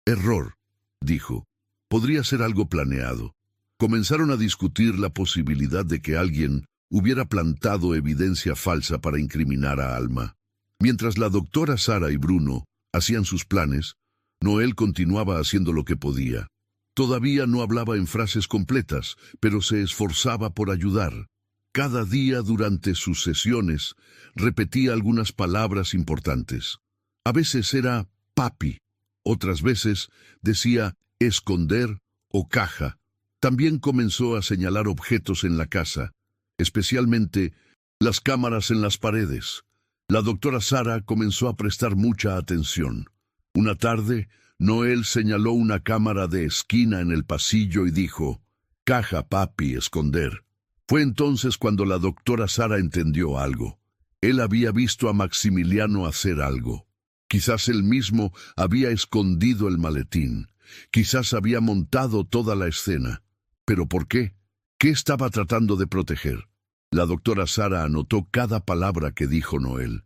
error, dijo. Podría ser algo planeado. Comenzaron a discutir la posibilidad de que alguien hubiera plantado evidencia falsa para incriminar a Alma. Mientras la doctora Sarah y Bruno hacían sus planes, Noel continuaba haciendo lo que podía. Todavía no hablaba en frases completas, pero se esforzaba por ayudar. Cada día durante sus sesiones repetía algunas palabras importantes. A veces era papi, otras veces decía esconder o caja. También comenzó a señalar objetos en la casa, especialmente las cámaras en las paredes. La doctora Sarah comenzó a prestar mucha atención. Una tarde, Noel señaló una cámara de esquina en el pasillo y dijo, «Caja, papi, esconder». Fue entonces cuando la doctora Sarah entendió algo. Él había visto a Maximiliano hacer algo. Quizás él mismo había escondido el maletín. Quizás había montado toda la escena. ¿Pero por qué? ¿Qué estaba tratando de proteger? La doctora Sarah anotó cada palabra que dijo Noel.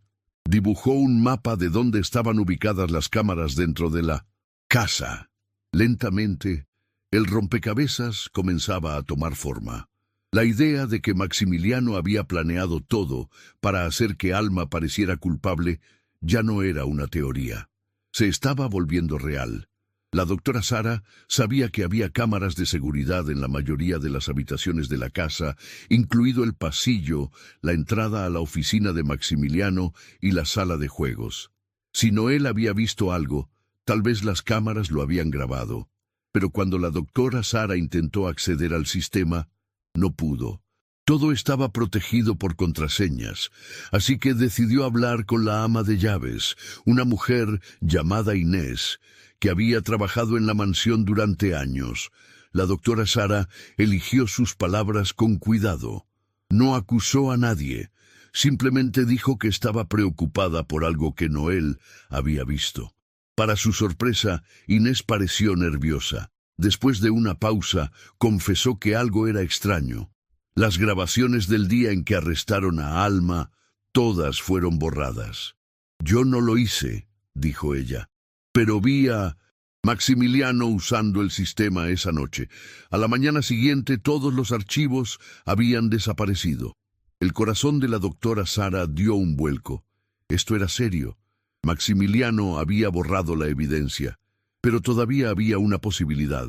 Dibujó un mapa de dónde estaban ubicadas las cámaras dentro de la casa. Lentamente, el rompecabezas comenzaba a tomar forma. La idea de que Maximiliano había planeado todo para hacer que Alma pareciera culpable ya no era una teoría. Se estaba volviendo real. La doctora Sarah sabía que había cámaras de seguridad en la mayoría de las habitaciones de la casa, incluido el pasillo, la entrada a la oficina de Maximiliano y la sala de juegos. Si Noel había visto algo, tal vez las cámaras lo habían grabado. Pero cuando la doctora Sarah intentó acceder al sistema, no pudo. Todo estaba protegido por contraseñas, así que decidió hablar con la ama de llaves, una mujer llamada Inés, que había trabajado en la mansión durante años. La doctora Sarah eligió sus palabras con cuidado. No acusó a nadie, simplemente dijo que estaba preocupada por algo que Noel había visto. Para su sorpresa, Inés pareció nerviosa. Después de una pausa, confesó que algo era extraño. Las grabaciones del día en que arrestaron a Alma, todas fueron borradas. «Yo no lo hice», dijo ella, «pero vi a Maximiliano usando el sistema esa noche. A la mañana siguiente todos los archivos habían desaparecido». El corazón de la doctora Sarah dio un vuelco. Esto era serio. Maximiliano había borrado la evidencia, pero todavía había una posibilidad.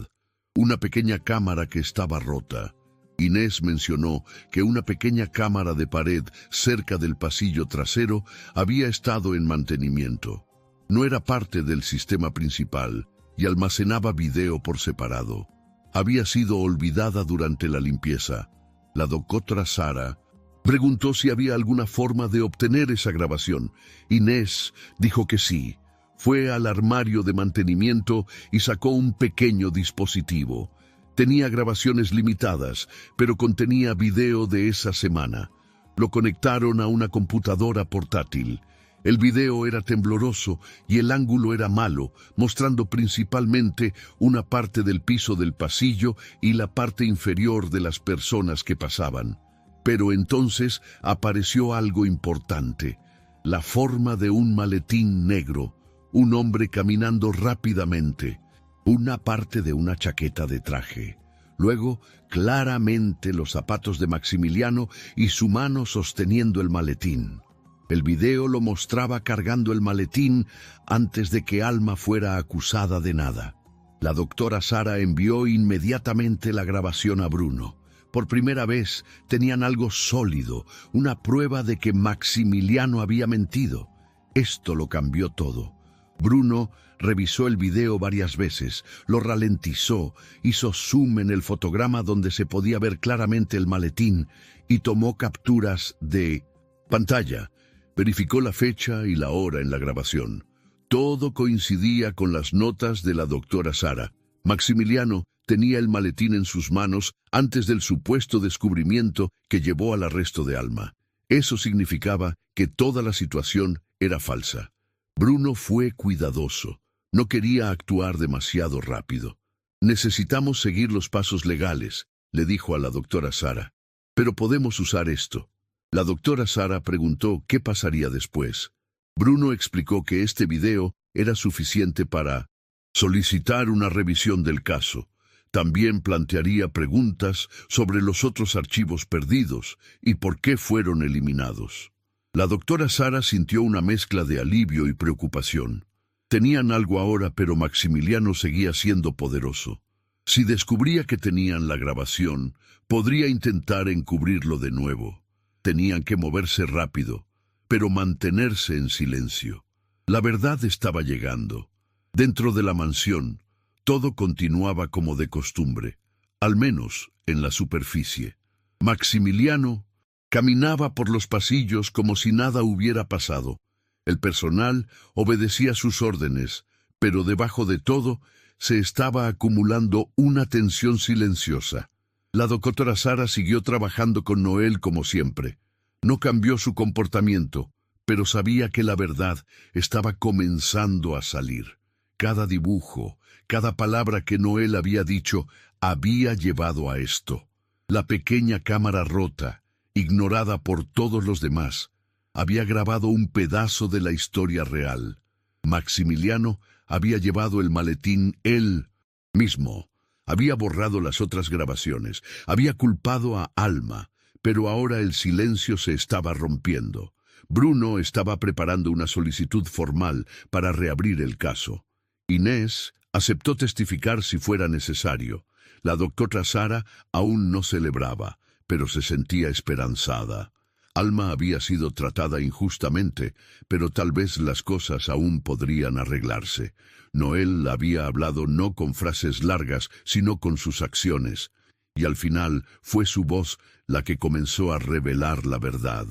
Una pequeña cámara que estaba rota. Inés mencionó que una pequeña cámara de pared cerca del pasillo trasero había estado en mantenimiento. No era parte del sistema principal y almacenaba video por separado. Había sido olvidada durante la limpieza. La doctora Sarah preguntó si había alguna forma de obtener esa grabación. Inés dijo que sí. Fue al armario de mantenimiento y sacó un pequeño dispositivo. Tenía grabaciones limitadas, pero contenía video de esa semana. Lo conectaron a una computadora portátil. El video era tembloroso y el ángulo era malo, mostrando principalmente una parte del piso del pasillo y la parte inferior de las personas que pasaban. Pero entonces apareció algo importante: la forma de un maletín negro, un hombre caminando rápidamente. una parte de una chaqueta de traje. Luego, claramente los zapatos de Maximiliano y su mano sosteniendo el maletín. El video lo mostraba cargando el maletín antes de que Alma fuera acusada de nada. La doctora Sara envió inmediatamente la grabación a Bruno. Por primera vez tenían algo sólido, una prueba de que Maximiliano había mentido. Esto lo cambió todo. Bruno revisó el video varias veces, lo ralentizó, hizo zoom en el fotograma donde se podía ver claramente el maletín y tomó capturas de pantalla. Verificó la fecha y la hora en la grabación. Todo coincidía con las notas de la doctora Sara. Maximiliano tenía el maletín en sus manos antes del supuesto descubrimiento que llevó al arresto de Alma. Eso significaba que toda la situación era falsa. Bruno fue cuidadoso. No quería actuar demasiado rápido. Necesitamos seguir los pasos legales, le dijo a la doctora Sara. Pero podemos usar esto. La doctora Sara preguntó qué pasaría después. Bruno explicó que este video era suficiente para solicitar una revisión del caso. También plantearía preguntas sobre los otros archivos perdidos y por qué fueron eliminados. La doctora Sara sintió una mezcla de alivio y preocupación. Tenían algo ahora, pero Maximiliano seguía siendo poderoso. Si descubría que tenían la grabación, podría intentar encubrirlo de nuevo. Tenían que moverse rápido, pero mantenerse en silencio. La verdad estaba llegando. Dentro de la mansión, todo continuaba como de costumbre, al menos en la superficie. Maximiliano caminaba por los pasillos como si nada hubiera pasado. El personal obedecía sus órdenes, pero debajo de todo se estaba acumulando una tensión silenciosa. La doctora Sara siguió trabajando con Noel como siempre. No cambió su comportamiento, pero sabía que la verdad estaba comenzando a salir. Cada dibujo, cada palabra que Noel había dicho, había llevado a esto. La pequeña cámara rota, ignorada por todos los demás, había grabado un pedazo de la historia real. Maximiliano había llevado el maletín él mismo. Había borrado las otras grabaciones. Había culpado a Alma, pero ahora el silencio se estaba rompiendo. Bruno estaba preparando una solicitud formal para reabrir el caso. Inés aceptó testificar si fuera necesario. La doctora Sara aún no celebraba, pero se sentía esperanzada. Alma había sido tratada injustamente, pero tal vez las cosas aún podrían arreglarse. Noel había hablado no con frases largas, sino con sus acciones, y al final fue su voz la que comenzó a revelar la verdad.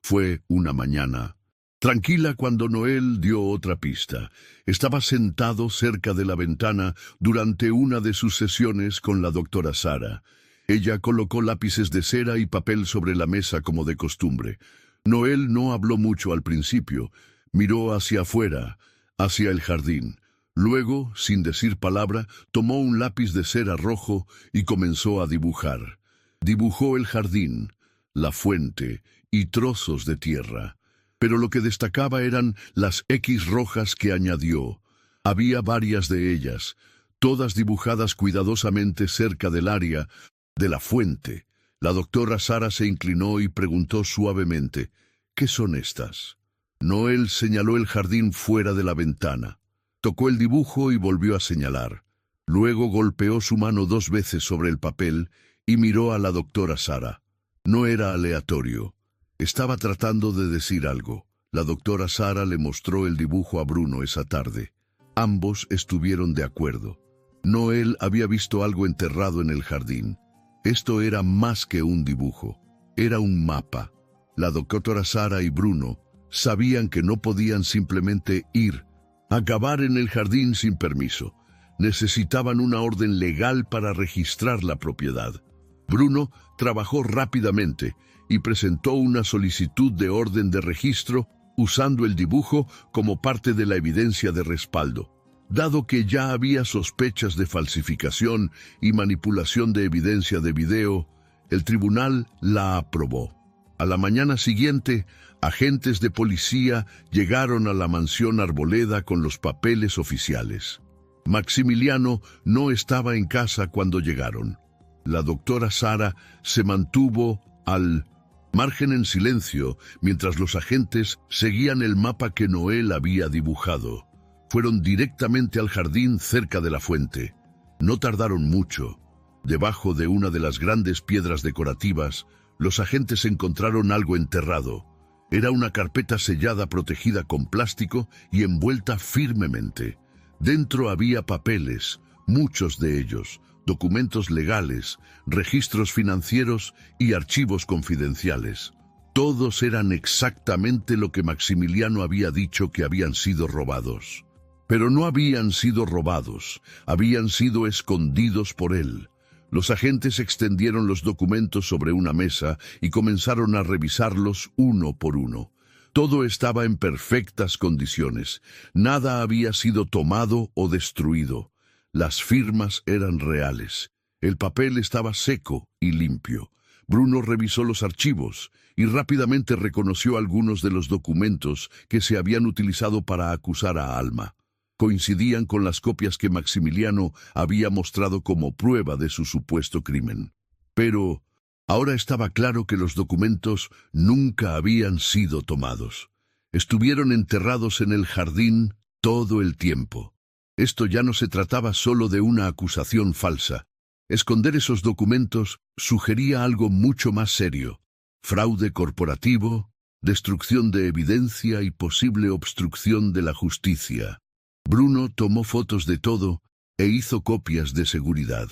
Fue una mañana tranquila cuando Noel dio otra pista. Estaba sentado cerca de la ventana durante una de sus sesiones con la doctora Sara. Ella colocó lápices de cera y papel sobre la mesa como de costumbre. Noel no habló mucho al principio. Miró hacia afuera, hacia el jardín. Luego, sin decir palabra, tomó un lápiz de cera rojo y comenzó a dibujar. Dibujó el jardín, la fuente y trozos de tierra. Pero lo que destacaba eran las X rojas que añadió. Había varias de ellas, todas dibujadas cuidadosamente cerca del área de la fuente. La doctora Sara se inclinó y preguntó suavemente, ¿qué son estas? Noel señaló el jardín fuera de la ventana. Tocó el dibujo y volvió a señalar. Luego golpeó su mano 2 veces sobre el papel y miró a la doctora Sara. No era aleatorio. Estaba tratando de decir algo. La doctora Sara le mostró el dibujo a Bruno esa tarde. Ambos estuvieron de acuerdo. Noel había visto algo enterrado en el jardín. Esto era más que un dibujo, era un mapa. La doctora Sara y Bruno sabían que no podían simplemente ir a cavar en el jardín sin permiso. Necesitaban una orden legal para registrar la propiedad. Bruno trabajó rápidamente y presentó una solicitud de orden de registro usando el dibujo como parte de la evidencia de respaldo. Dado que ya había sospechas de falsificación y manipulación de evidencia de video, el tribunal la aprobó. A la mañana siguiente, agentes de policía llegaron a la mansión Arboleda con los papeles oficiales. Maximiliano no estaba en casa cuando llegaron. La doctora Sara se mantuvo al margen en silencio mientras los agentes seguían el mapa que Noel había dibujado. Fueron directamente al jardín cerca de la fuente. No tardaron mucho. Debajo de una de las grandes piedras decorativas, los agentes encontraron algo enterrado. Era una carpeta sellada protegida con plástico y envuelta firmemente. Dentro había papeles, muchos de ellos, documentos legales, registros financieros y archivos confidenciales. Todos eran exactamente lo que Maximiliano había dicho que habían sido robados. Pero no habían sido robados, habían sido escondidos por él. Los agentes extendieron los documentos sobre una mesa y comenzaron a revisarlos uno por uno. Todo estaba en perfectas condiciones. Nada había sido tomado o destruido. Las firmas eran reales. El papel estaba seco y limpio. Bruno revisó los archivos y rápidamente reconoció algunos de los documentos que se habían utilizado para acusar a Alma. Coincidían con las copias que Maximiliano había mostrado como prueba de su supuesto crimen. Pero ahora estaba claro que los documentos nunca habían sido tomados. Estuvieron enterrados en el jardín todo el tiempo. Esto ya no se trataba solo de una acusación falsa. Esconder esos documentos sugería algo mucho más serio: fraude corporativo, destrucción de evidencia y posible obstrucción de la justicia. Bruno tomó fotos de todo e hizo copias de seguridad.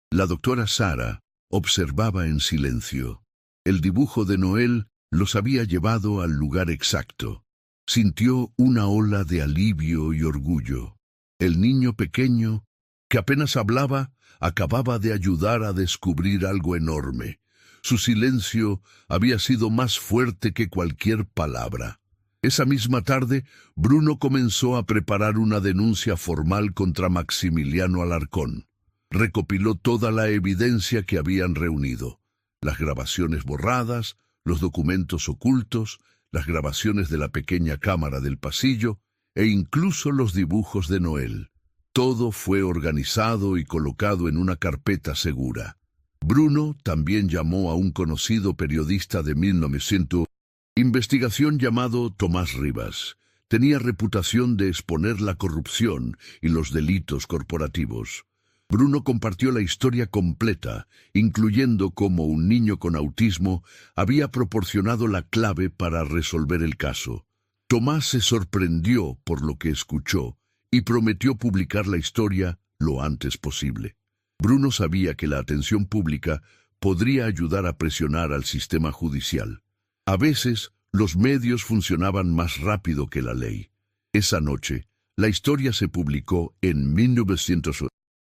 La doctora Sara observaba en silencio. El dibujo de Noel los había llevado al lugar exacto. Sintió una ola de alivio y orgullo. El niño pequeño, que apenas hablaba, acababa de ayudar a descubrir algo enorme. Su silencio había sido más fuerte que cualquier palabra. Esa misma tarde, Bruno comenzó a preparar una denuncia formal contra Maximiliano Alarcón. Recopiló toda la evidencia que habían reunido: las grabaciones borradas, los documentos ocultos, las grabaciones de la pequeña cámara del pasillo e incluso los dibujos de Noel. Todo fue organizado y colocado en una carpeta segura. Bruno también llamó a un conocido periodista de 1900 investigación llamado Tomás Rivas. Tenía reputación de exponer la corrupción y los delitos corporativos. Bruno compartió la historia completa, incluyendo cómo un niño con autismo había proporcionado la clave para resolver el caso. Tomás se sorprendió por lo que escuchó y prometió publicar la historia lo antes posible. Bruno sabía que la atención pública podría ayudar a presionar al sistema judicial. A veces, los medios funcionaban más rápido que la ley. Esa noche, la historia se publicó en 1900.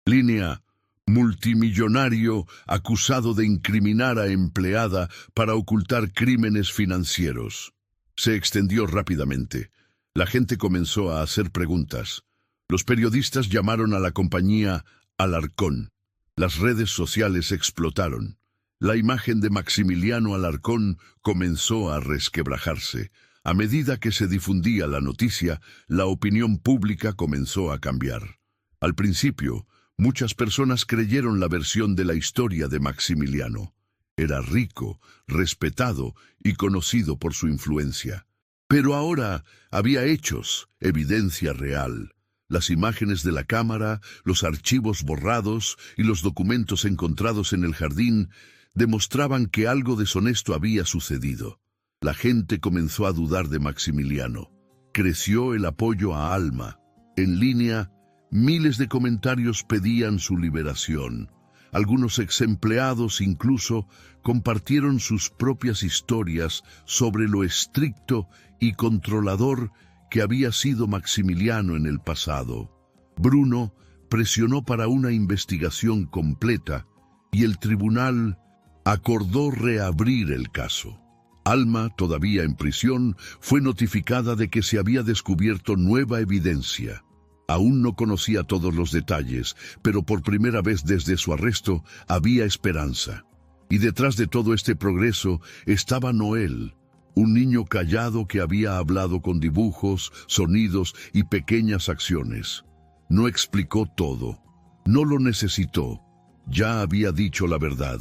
Línea: multimillonario acusado de incriminar a empleada para ocultar crímenes financieros. Se extendió rápidamente. La gente comenzó a hacer preguntas. Los periodistas llamaron a la compañía Alarcón. Las redes sociales explotaron. La imagen de Maximiliano Alarcón comenzó a resquebrajarse. A medida que se difundía la noticia, la opinión pública comenzó a cambiar. Al principio, muchas personas creyeron la versión de la historia de Maximiliano. Era rico, respetado y conocido por su influencia. Pero ahora había hechos, evidencia real. Las imágenes de la cámara, los archivos borrados y los documentos encontrados en el jardín demostraban que algo deshonesto había sucedido. La gente comenzó a dudar de Maximiliano. Creció el apoyo a Alma. En línea, miles de comentarios pedían su liberación. Algunos exempleados incluso compartieron sus propias historias sobre lo estricto y controlador que había sido Maximiliano en el pasado. Bruno presionó para una investigación completa y el tribunal acordó reabrir el caso. Alma, todavía en prisión, fue notificada de que se había descubierto nueva evidencia. Aún no conocía todos los detalles, pero por primera vez desde su arresto había esperanza. Y detrás de todo este progreso estaba Noel, un niño callado que había hablado con dibujos, sonidos y pequeñas acciones. No explicó todo. No lo necesitó. Ya había dicho la verdad.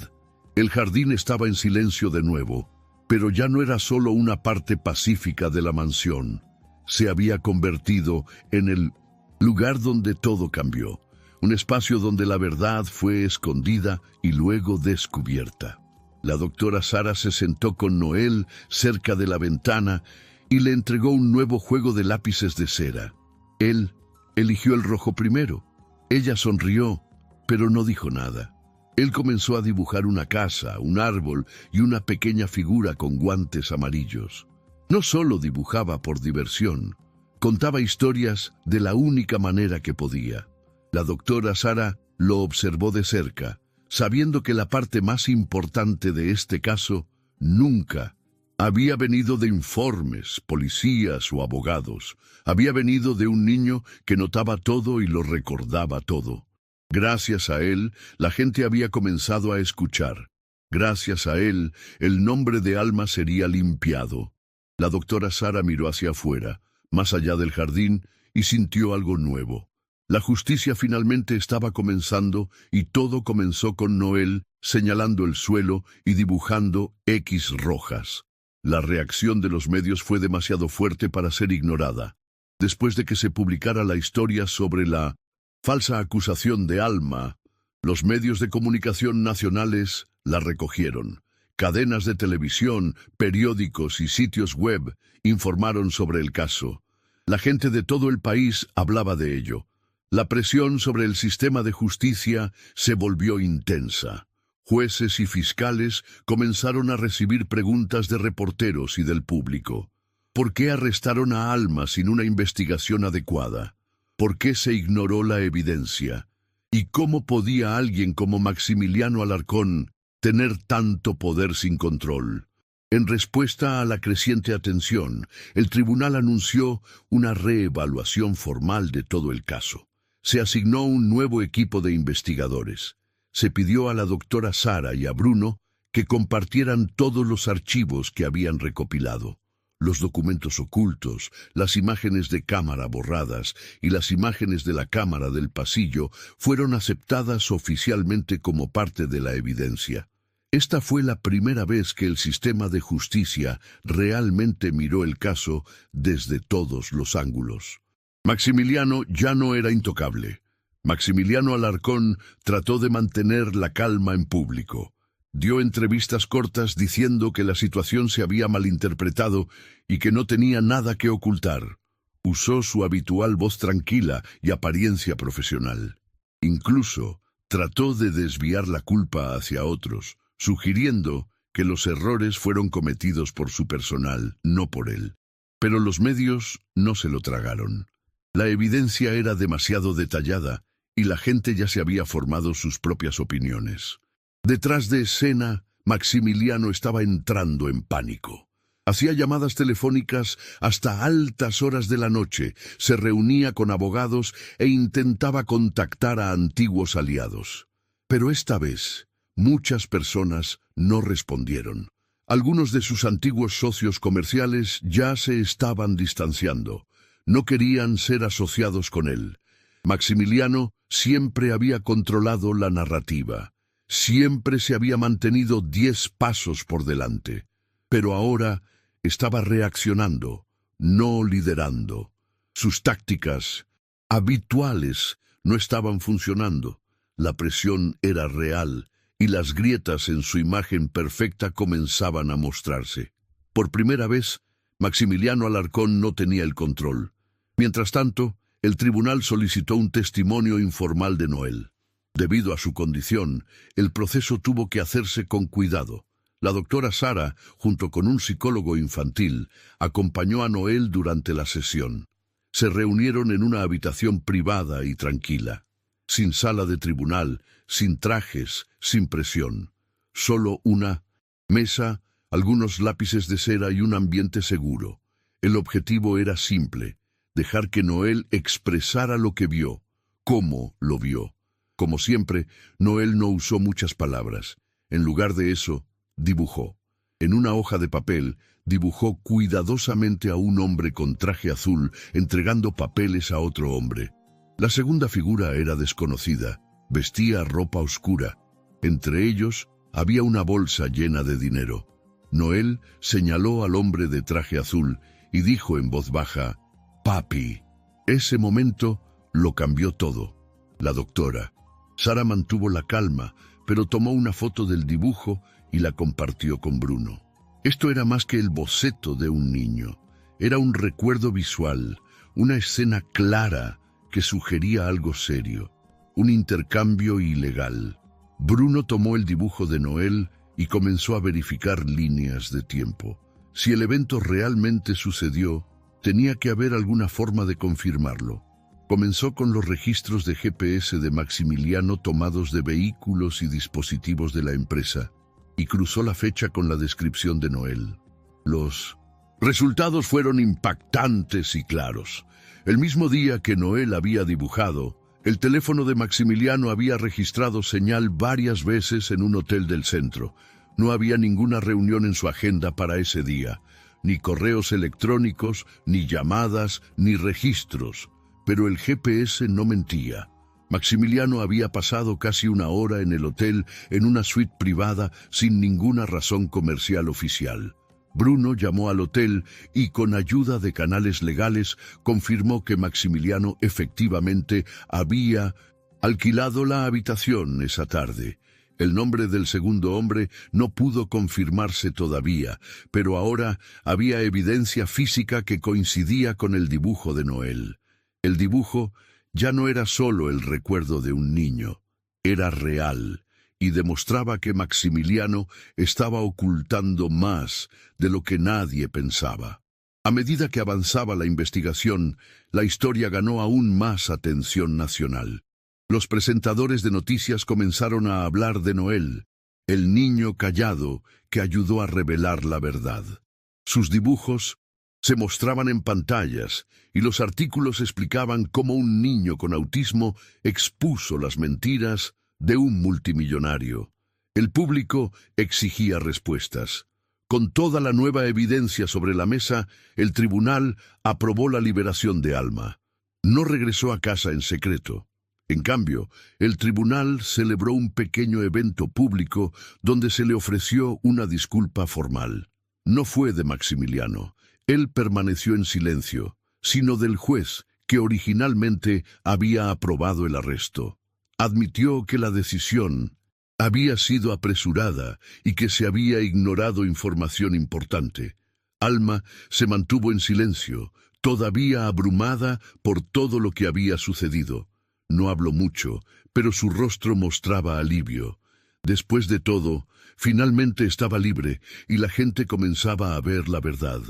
El jardín estaba en silencio de nuevo, pero ya no era solo una parte pacífica de la mansión. Se había convertido en el lugar donde todo cambió. Un espacio donde la verdad fue escondida y luego descubierta. La doctora Sara se sentó con Noel cerca de la ventana y le entregó un nuevo juego de lápices de cera. Él eligió el rojo primero. Ella sonrió, pero no dijo nada. Él comenzó a dibujar una casa, un árbol y una pequeña figura con guantes amarillos. No solo dibujaba por diversión, contaba historias de la única manera que podía. La doctora Sara lo observó de cerca, sabiendo que la parte más importante de este caso nunca había venido de informes, policías o abogados. Había venido de un niño que notaba todo y lo recordaba todo. Gracias a él, la gente había comenzado a escuchar. Gracias a él, el nombre de Alma sería limpiado. La doctora Sara miró hacia afuera, más allá del jardín, y sintió algo nuevo. La justicia finalmente estaba comenzando y todo comenzó con Noel señalando el suelo y dibujando X rojas. La reacción de los medios fue demasiado fuerte para ser ignorada. Después de que se publicara la historia sobre la falsa acusación de Alma, los medios de comunicación nacionales la recogieron. Cadenas de televisión, periódicos y sitios web informaron sobre el caso. La gente de todo el país hablaba de ello. La presión sobre el sistema de justicia se volvió intensa. Jueces y fiscales comenzaron a recibir preguntas de reporteros y del público. ¿Por qué arrestaron a Alma sin una investigación adecuada? ¿Por qué se ignoró la evidencia? ¿Y cómo podía alguien como Maximiliano Alarcón tener tanto poder sin control? En respuesta a la creciente atención, el tribunal anunció una reevaluación formal de todo el caso. Se asignó un nuevo equipo de investigadores. Se pidió a la doctora Sara y a Bruno que compartieran todos los archivos que habían recopilado. Los documentos ocultos, las imágenes de cámara borradas y las imágenes de la cámara del pasillo fueron aceptadas oficialmente como parte de la evidencia. Esta fue la primera vez que el sistema de justicia realmente miró el caso desde todos los ángulos. Maximiliano ya no era intocable. Maximiliano Alarcón trató de mantener la calma en público. Dio entrevistas cortas diciendo que la situación se había malinterpretado y que no tenía nada que ocultar. Usó su habitual voz tranquila y apariencia profesional. Incluso trató de desviar la culpa hacia otros, sugiriendo que los errores fueron cometidos por su personal, no por él. Pero los medios no se lo tragaron. La evidencia era demasiado detallada y la gente ya se había formado sus propias opiniones. Detrás de escena, Maximiliano estaba entrando en pánico. Hacía llamadas telefónicas hasta altas horas de la noche, se reunía con abogados e intentaba contactar a antiguos aliados. Pero esta vez, muchas personas no respondieron. Algunos de sus antiguos socios comerciales ya se estaban distanciando. No querían ser asociados con él. Maximiliano siempre había controlado la narrativa. Siempre se había mantenido 10 pasos por delante. Pero ahora estaba reaccionando, no liderando. Sus tácticas habituales no estaban funcionando. La presión era real y las grietas en su imagen perfecta comenzaban a mostrarse. Por primera vez, Maximiliano Alarcón no tenía el control. Mientras tanto, el tribunal solicitó un testimonio informal de Noel. Debido a su condición, el proceso tuvo que hacerse con cuidado. La doctora Sara, junto con un psicólogo infantil, acompañó a Noel durante la sesión. Se reunieron en una habitación privada y tranquila. Sin sala de tribunal, sin trajes, sin presión. Solo una mesa, algunos lápices de cera y un ambiente seguro. El objetivo era simple: dejar que Noel expresara lo que vio, cómo lo vio. Como siempre, Noel no usó muchas palabras. En lugar de eso, dibujó. En una hoja de papel, dibujó cuidadosamente a un hombre con traje azul entregando papeles a otro hombre. La segunda figura era desconocida, vestía ropa oscura. Entre ellos había una bolsa llena de dinero. Noel señaló al hombre de traje azul y dijo en voz baja, «Papi». Ese momento lo cambió todo. La doctora. Sara mantuvo la calma, pero tomó una foto del dibujo y la compartió con Bruno. Esto era más que el boceto de un niño. Era un recuerdo visual, una escena clara que sugería algo serio, un intercambio ilegal. Bruno tomó el dibujo de Noel y comenzó a verificar líneas de tiempo. Si el evento realmente sucedió, tenía que haber alguna forma de confirmarlo. Comenzó con los registros de GPS de Maximiliano tomados de vehículos y dispositivos de la empresa, y cruzó la fecha con la descripción de Noel. Los resultados fueron impactantes y claros. El mismo día que Noel había dibujado, el teléfono de Maximiliano había registrado señal varias veces en un hotel del centro. No había ninguna reunión en su agenda para ese día, ni correos electrónicos, ni llamadas, ni registros. Pero el GPS no mentía. Maximiliano había pasado casi una hora en el hotel en una suite privada sin ninguna razón comercial oficial. Bruno llamó al hotel y con ayuda de canales legales confirmó que Maximiliano efectivamente había alquilado la habitación esa tarde. El nombre del segundo hombre no pudo confirmarse todavía, pero ahora había evidencia física que coincidía con el dibujo de Noel. El dibujo ya no era solo el recuerdo de un niño, era real y demostraba que Maximiliano estaba ocultando más de lo que nadie pensaba. A medida que avanzaba la investigación, la historia ganó aún más atención nacional. Los presentadores de noticias comenzaron a hablar de Noel, el niño callado que ayudó a revelar la verdad. Sus dibujos se mostraban en pantallas y los artículos explicaban cómo un niño con autismo expuso las mentiras de un multimillonario. El público exigía respuestas. Con toda la nueva evidencia sobre la mesa, el tribunal aprobó la liberación de Alma. No regresó a casa en secreto. En cambio, el tribunal celebró un pequeño evento público donde se le ofreció una disculpa formal. No fue de Maximiliano. Él permaneció en silencio, sino del juez que originalmente había aprobado el arresto. Admitió que la decisión había sido apresurada y que se había ignorado información importante. Alma se mantuvo en silencio, todavía abrumada por todo lo que había sucedido. No habló mucho, pero su rostro mostraba alivio. Después de todo, finalmente estaba libre y la gente comenzaba a ver la verdad.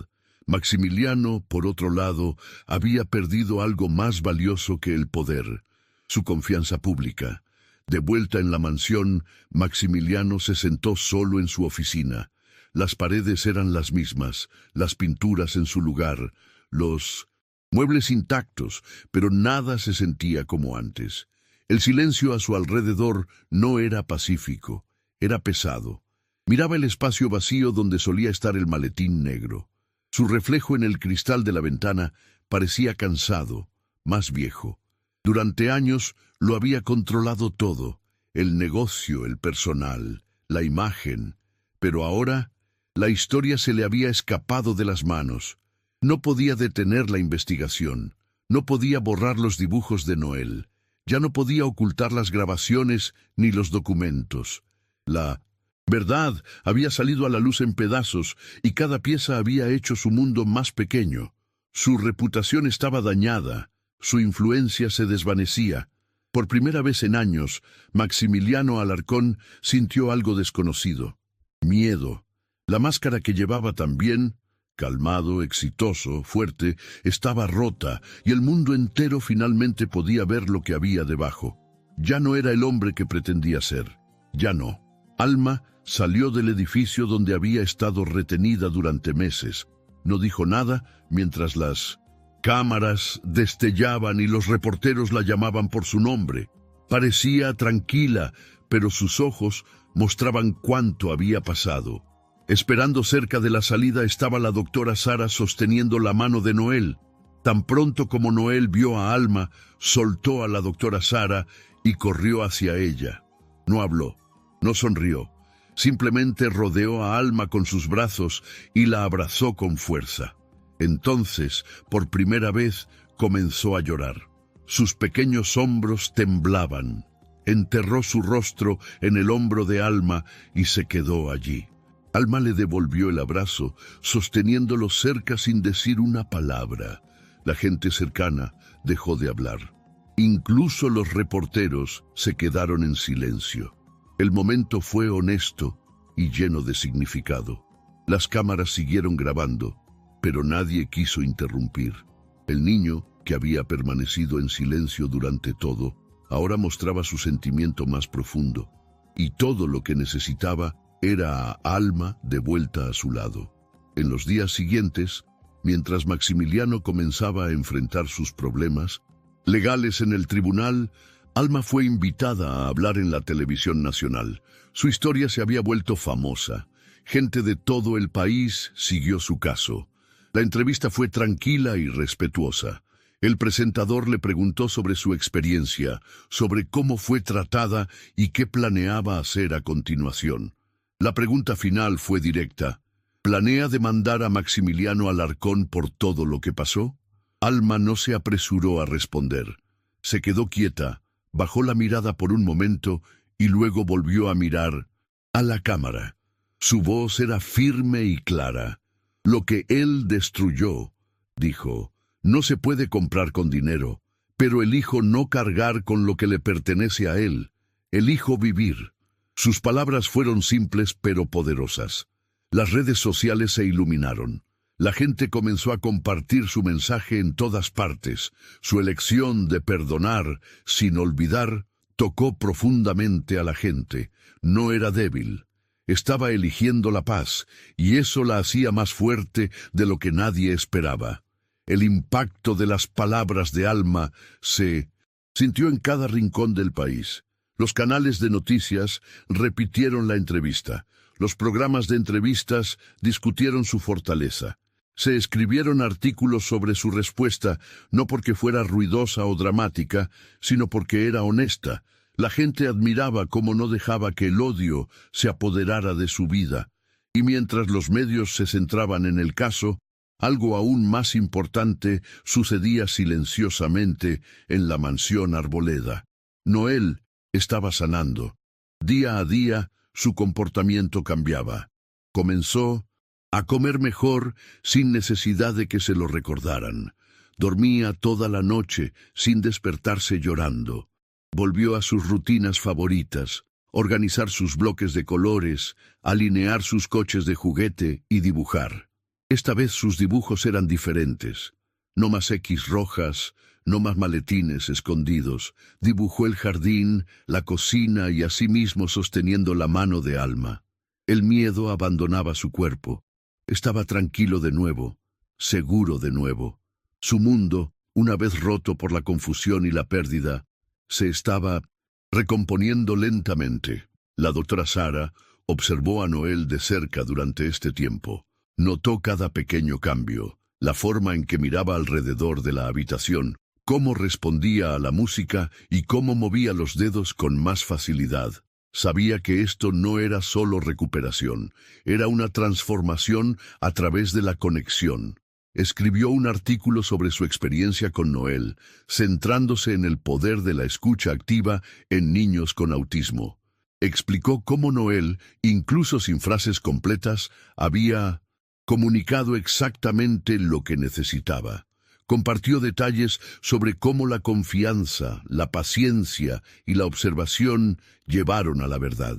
Maximiliano, por otro lado, había perdido algo más valioso que el poder, su confianza pública. De vuelta en la mansión, Maximiliano se sentó solo en su oficina. Las paredes eran las mismas, las pinturas en su lugar, los muebles intactos, pero nada se sentía como antes. El silencio a su alrededor no era pacífico, era pesado. Miraba el espacio vacío donde solía estar el maletín negro. Su reflejo en el cristal de la ventana parecía cansado, más viejo. Durante años lo había controlado todo, el negocio, el personal, la imagen. Pero ahora la historia se le había escapado de las manos. No podía detener la investigación, no podía borrar los dibujos de Noel, ya no podía ocultar las grabaciones ni los documentos. La verdad había salido a la luz en pedazos y cada pieza había hecho su mundo más pequeño. Su reputación estaba dañada, su influencia se desvanecía. Por primera vez en años, Maximiliano Alarcón sintió algo desconocido. Miedo. La máscara que llevaba también, calmado, exitoso, fuerte, estaba rota y el mundo entero finalmente podía ver lo que había debajo. Ya no era el hombre que pretendía ser. Ya no. Alma salió del edificio donde había estado retenida durante meses. No dijo nada mientras las cámaras destellaban y los reporteros la llamaban por su nombre. Parecía tranquila, pero sus ojos mostraban cuánto había pasado. Esperando cerca de la salida estaba la doctora Sara sosteniendo la mano de Noel. Tan pronto como Noel vio a Alma, soltó a la doctora Sara y corrió hacia ella. No habló, no sonrió, simplemente rodeó a Alma con sus brazos y la abrazó con fuerza. Entonces, por primera vez, comenzó a llorar. Sus pequeños hombros temblaban. Enterró su rostro en el hombro de Alma y se quedó allí. Alma le devolvió el abrazo, sosteniéndolo cerca sin decir una palabra. La gente cercana dejó de hablar. Incluso los reporteros se quedaron en silencio. El momento fue honesto y lleno de significado. Las cámaras siguieron grabando, pero nadie quiso interrumpir. El niño, que había permanecido en silencio durante todo, ahora mostraba su sentimiento más profundo, y todo lo que necesitaba era a Alma de vuelta a su lado. En los días siguientes, mientras Maximiliano comenzaba a enfrentar sus problemas legales en el tribunal, Alma fue invitada a hablar en la televisión nacional. Su historia se había vuelto famosa. Gente de todo el país siguió su caso. La entrevista fue tranquila y respetuosa. El presentador le preguntó sobre su experiencia, sobre cómo fue tratada y qué planeaba hacer a continuación. La pregunta final fue directa. ¿Planea demandar a Maximiliano Alarcón por todo lo que pasó? Alma no se apresuró a responder. Se quedó quieta, bajó la mirada por un momento y luego volvió a mirar a la cámara. Su voz era firme y clara. Lo que él destruyó, dijo, no se puede comprar con dinero, pero elijo no cargar con lo que le pertenece a él. Elijo vivir. Sus palabras fueron simples pero poderosas. Las redes sociales se iluminaron. La gente comenzó a compartir su mensaje en todas partes. Su elección de perdonar, sin olvidar, tocó profundamente a la gente. No era débil. Estaba eligiendo la paz, y eso la hacía más fuerte de lo que nadie esperaba. El impacto de las palabras de Alma se sintió en cada rincón del país. Los canales de noticias repitieron la entrevista. Los programas de entrevistas discutieron su fortaleza. Se escribieron artículos sobre su respuesta, no porque fuera ruidosa o dramática, sino porque era honesta. La gente admiraba cómo no dejaba que el odio se apoderara de su vida. Y mientras los medios se centraban en el caso, algo aún más importante sucedía silenciosamente en la mansión Arboleda. Noel estaba sanando. Día a día, su comportamiento cambiaba. Comenzó a comer mejor sin necesidad de que se lo recordaran. Dormía toda la noche sin despertarse llorando. Volvió a sus rutinas favoritas, organizar sus bloques de colores, alinear sus coches de juguete y dibujar. Esta vez sus dibujos eran diferentes. No más X rojas, no más maletines escondidos. Dibujó el jardín, la cocina y asimismo sosteniendo la mano de Alma. El miedo abandonaba su cuerpo. Estaba tranquilo de nuevo, seguro de nuevo. Su mundo, una vez roto por la confusión y la pérdida, se estaba recomponiendo lentamente. La doctora Sara observó a Noel de cerca durante este tiempo. Notó cada pequeño cambio, la forma en que miraba alrededor de la habitación, cómo respondía a la música y cómo movía los dedos con más facilidad. Sabía que esto no era solo recuperación, era una transformación a través de la conexión. Escribió un artículo sobre su experiencia con Noel, centrándose en el poder de la escucha activa en niños con autismo. Explicó cómo Noel, incluso sin frases completas, había comunicado exactamente lo que necesitaba. Compartió detalles sobre cómo la confianza, la paciencia y la observación llevaron a la verdad.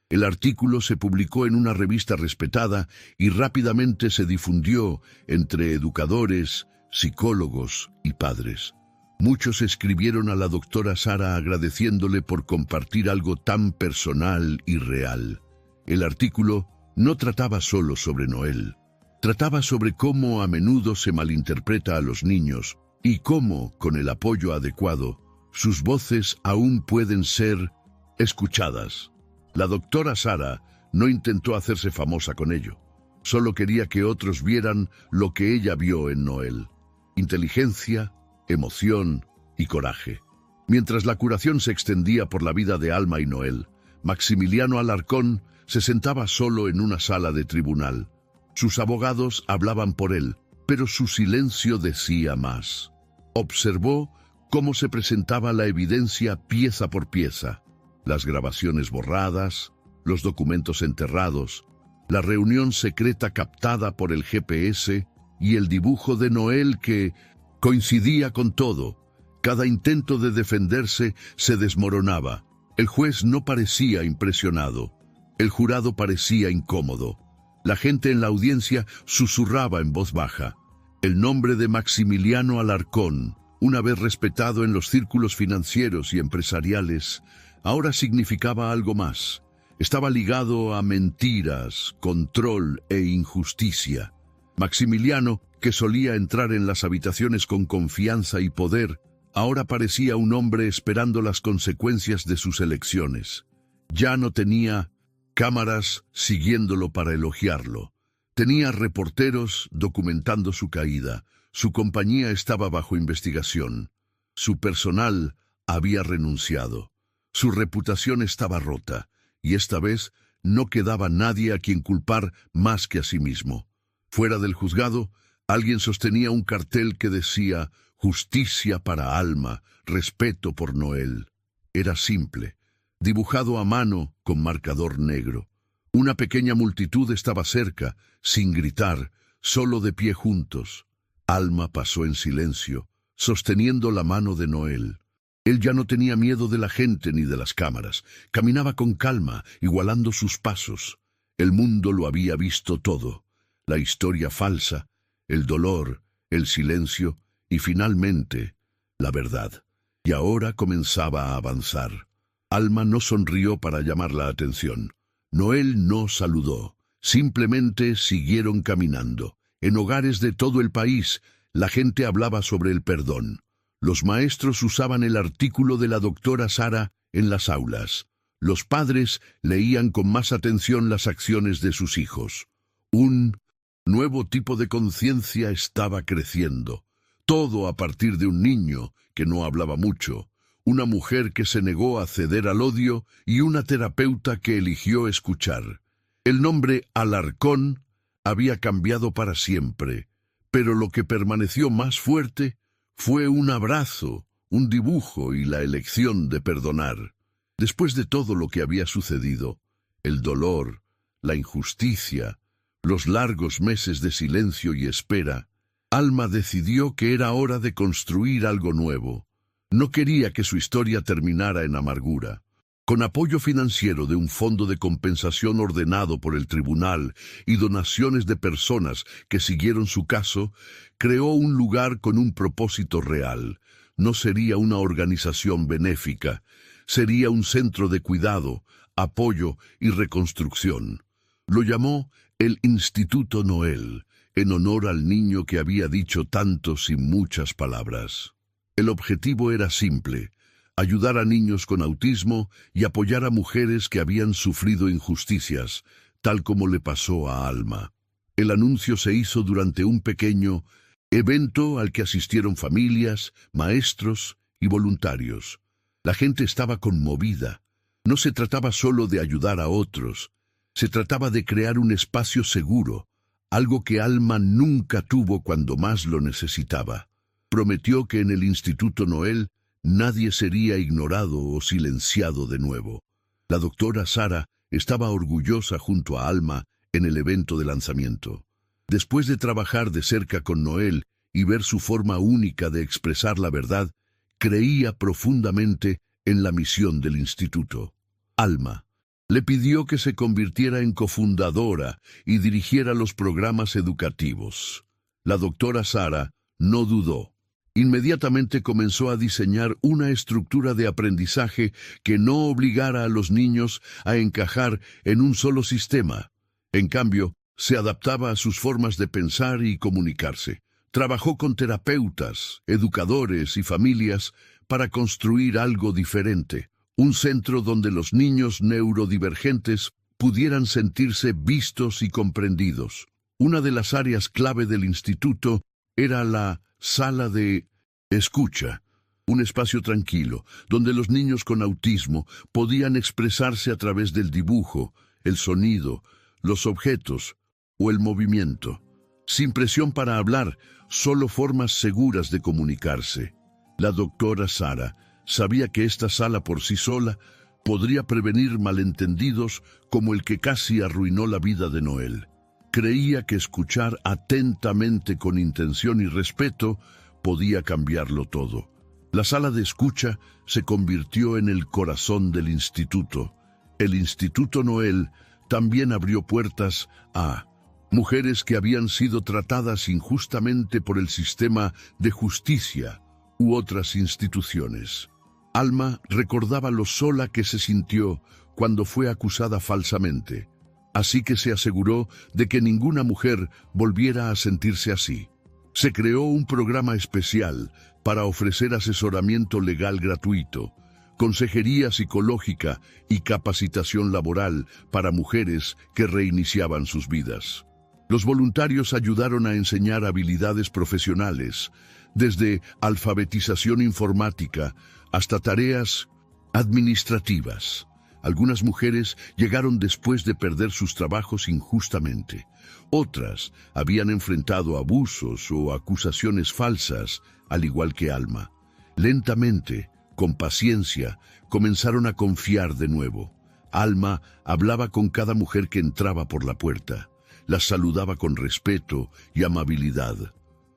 El artículo se publicó en una revista respetada y rápidamente se difundió entre educadores, psicólogos y padres. Muchos escribieron a la doctora Sara agradeciéndole por compartir algo tan personal y real. El artículo no trataba solo sobre Noel. Trataba sobre cómo a menudo se malinterpreta a los niños y cómo, con el apoyo adecuado, sus voces aún pueden ser escuchadas. La doctora Sara no intentó hacerse famosa con ello. Solo quería que otros vieran lo que ella vio en Noel. inteligencia, emoción y coraje. Mientras la curación se extendía por la vida de Alma y Noel, Maximiliano Alarcón se sentaba solo en una sala de tribunal. Sus abogados hablaban por él, pero su silencio decía más. Observó cómo se presentaba la evidencia pieza por pieza, las grabaciones borradas, los documentos enterrados, la reunión secreta captada por el GPS y el dibujo de Noel que coincidía con todo. Cada intento de defenderse se desmoronaba. El juez no parecía impresionado. El jurado parecía incómodo. La gente en la audiencia susurraba en voz baja. El nombre de Maximiliano Alarcón, una vez respetado en los círculos financieros y empresariales, ahora significaba algo más. Estaba ligado a mentiras, control e injusticia. Maximiliano, que solía entrar en las habitaciones con confianza y poder, ahora parecía un hombre esperando las consecuencias de sus elecciones. Ya no tenía cámaras siguiéndolo para elogiarlo. Tenía reporteros documentando su caída. Su compañía estaba bajo investigación. Su personal había renunciado. Su reputación estaba rota, y esta vez no quedaba nadie a quien culpar más que a sí mismo. Fuera del juzgado, alguien sostenía un cartel que decía «Justicia para Alma, respeto por Noel». Era simple, dibujado a mano con marcador negro. Una pequeña multitud estaba cerca, sin gritar, solo de pie juntos. Alma pasó en silencio, sosteniendo la mano de Noel. Él ya no tenía miedo de la gente ni de las cámaras. Caminaba con calma, igualando sus pasos. El mundo lo había visto todo. La historia falsa, el dolor, el silencio y finalmente la verdad. Y ahora comenzaba a avanzar. Alma no sonrió para llamar la atención. Noel no saludó. Simplemente siguieron caminando. En hogares de todo el país, la gente hablaba sobre el perdón. Los maestros usaban el artículo de la doctora Sara en las aulas. Los padres leían con más atención las acciones de sus hijos. Un nuevo tipo de conciencia estaba creciendo. Todo a partir de un niño que no hablaba mucho, una mujer que se negó a ceder al odio y una terapeuta que eligió escuchar. El nombre Alarcón había cambiado para siempre, pero lo que permaneció más fuerte fue un abrazo, un dibujo y la elección de perdonar. Después de todo lo que había sucedido, el dolor, la injusticia, los largos meses de silencio y espera, Alma decidió que era hora de construir algo nuevo. No quería que su historia terminara en amargura. Con apoyo financiero de un fondo de compensación ordenado por el tribunal y donaciones de personas que siguieron su caso, creó un lugar con un propósito real. No sería una organización benéfica, sería un centro de cuidado, apoyo y reconstrucción. Lo llamó el Instituto Noel, en honor al niño que había dicho tanto sin muchas palabras. El objetivo era simple: ayudar a niños con autismo y apoyar a mujeres que habían sufrido injusticias, tal como le pasó a Alma. El anuncio se hizo durante un pequeño evento al que asistieron familias, maestros y voluntarios. La gente estaba conmovida. No se trataba solo de ayudar a otros, se trataba de crear un espacio seguro, algo que Alma nunca tuvo cuando más lo necesitaba. Prometió que en el Instituto Noel nadie sería ignorado o silenciado de nuevo. La doctora Sara estaba orgullosa junto a Alma en el evento de lanzamiento. Después de trabajar de cerca con Noel y ver su forma única de expresar la verdad, creía profundamente en la misión del instituto. Alma le pidió que se convirtiera en cofundadora y dirigiera los programas educativos. La doctora Sara no dudó. Inmediatamente comenzó a diseñar una estructura de aprendizaje que no obligara a los niños a encajar en un solo sistema. En cambio, se adaptaba a sus formas de pensar y comunicarse. Trabajó con terapeutas, educadores y familias para construir algo diferente. Un centro donde los niños neurodivergentes pudieran sentirse vistos y comprendidos. Una de las áreas clave del instituto era la sala de escucha, un espacio tranquilo, donde los niños con autismo podían expresarse a través del dibujo, el sonido, los objetos o el movimiento. Sin presión para hablar, solo formas seguras de comunicarse. La doctora Sara sabía que esta sala por sí sola podría prevenir malentendidos como el que casi arruinó la vida de Noel. Creía que escuchar atentamente con intención y respeto podía cambiarlo todo. La sala de escucha se convirtió en el corazón del instituto. El Instituto Noel también abrió puertas a mujeres que habían sido tratadas injustamente por el sistema de justicia u otras instituciones. Alma recordaba lo sola que se sintió cuando fue acusada falsamente, así que se aseguró de que ninguna mujer volviera a sentirse así. Se creó un programa especial para ofrecer asesoramiento legal gratuito, consejería psicológica y capacitación laboral para mujeres que reiniciaban sus vidas. Los voluntarios ayudaron a enseñar habilidades profesionales, desde alfabetización informática hasta tareas administrativas. Algunas mujeres llegaron después de perder sus trabajos injustamente. Otras habían enfrentado abusos o acusaciones falsas, al igual que Alma. Lentamente, con paciencia, comenzaron a confiar de nuevo. Alma hablaba con cada mujer que entraba por la puerta. Las saludaba con respeto y amabilidad.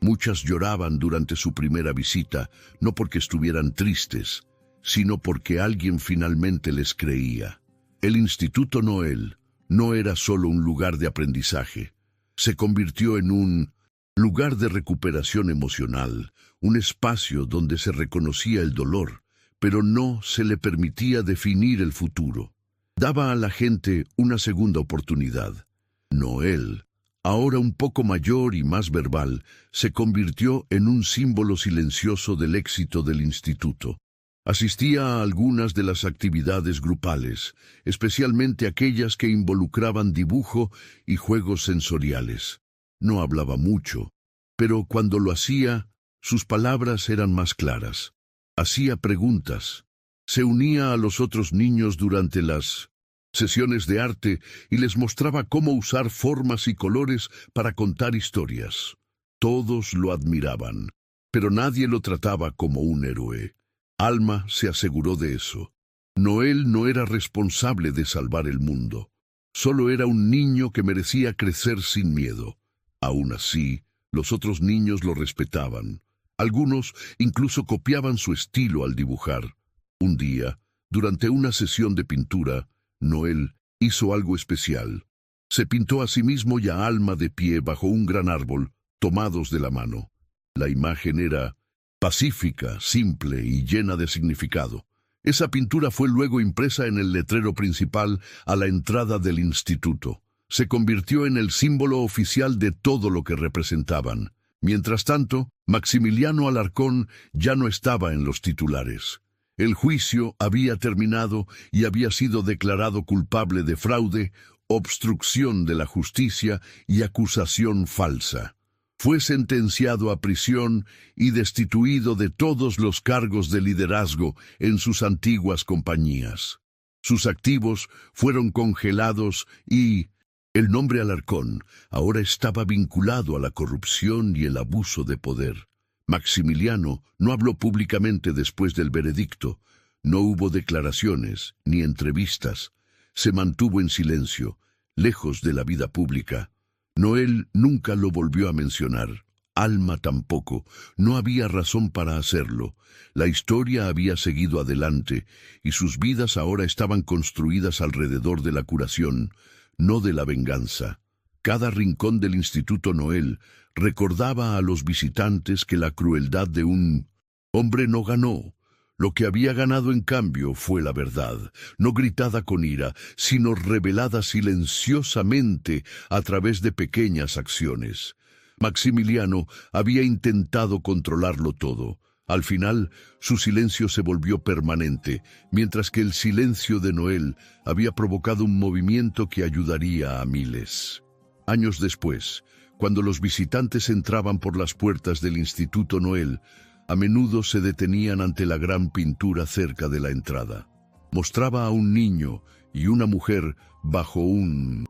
Muchas lloraban durante su primera visita, no porque estuvieran tristes, sino porque alguien finalmente les creía. El Instituto Noel no era solo un lugar de aprendizaje. Se convirtió en un lugar de recuperación emocional, un espacio donde se reconocía el dolor, pero no se le permitía definir el futuro. Daba a la gente una segunda oportunidad. Noel, ahora un poco mayor y más verbal, se convirtió en un símbolo silencioso del éxito del instituto. Asistía a algunas de las actividades grupales, especialmente aquellas que involucraban dibujo y juegos sensoriales. No hablaba mucho, pero cuando lo hacía, sus palabras eran más claras. Hacía preguntas. Se unía a los otros niños durante las sesiones de arte y les mostraba cómo usar formas y colores para contar historias. Todos lo admiraban, pero nadie lo trataba como un héroe. Alma se aseguró de eso. Noel no era responsable de salvar el mundo. Solo era un niño que merecía crecer sin miedo. Aún así, los otros niños lo respetaban. Algunos incluso copiaban su estilo al dibujar. Un día, durante una sesión de pintura, Noel hizo algo especial. Se pintó a sí mismo y a Alma de pie bajo un gran árbol, tomados de la mano. La imagen era pacífica, simple y llena de significado. Esa pintura fue luego impresa en el letrero principal a la entrada del instituto. Se convirtió en el símbolo oficial de todo lo que representaban. Mientras tanto, Maximiliano Alarcón ya no estaba en los titulares. El juicio había terminado y había sido declarado culpable de fraude, obstrucción de la justicia y acusación falsa. Fue sentenciado a prisión y destituido de todos los cargos de liderazgo en sus antiguas compañías. Sus activos fueron congelados y el nombre Alarcón ahora estaba vinculado a la corrupción y el abuso de poder. Maximiliano no habló públicamente después del veredicto. No hubo declaraciones ni entrevistas. Se mantuvo en silencio, lejos de la vida pública. Noel nunca lo volvió a mencionar. Alma tampoco. No había razón para hacerlo. La historia había seguido adelante y sus vidas ahora estaban construidas alrededor de la curación, no de la venganza. Cada rincón del Instituto Noel recordaba a los visitantes que la crueldad de un hombre no ganó. Lo que había ganado en cambio fue la verdad, no gritada con ira, sino revelada silenciosamente a través de pequeñas acciones. Maximiliano había intentado controlarlo todo. Al final, su silencio se volvió permanente, mientras que el silencio de Noel había provocado un movimiento que ayudaría a miles. Años después, Cuando los visitantes entraban por las puertas del Instituto Noel, a menudo se detenían ante la gran pintura cerca de la entrada. Mostraba a un niño y una mujer bajo un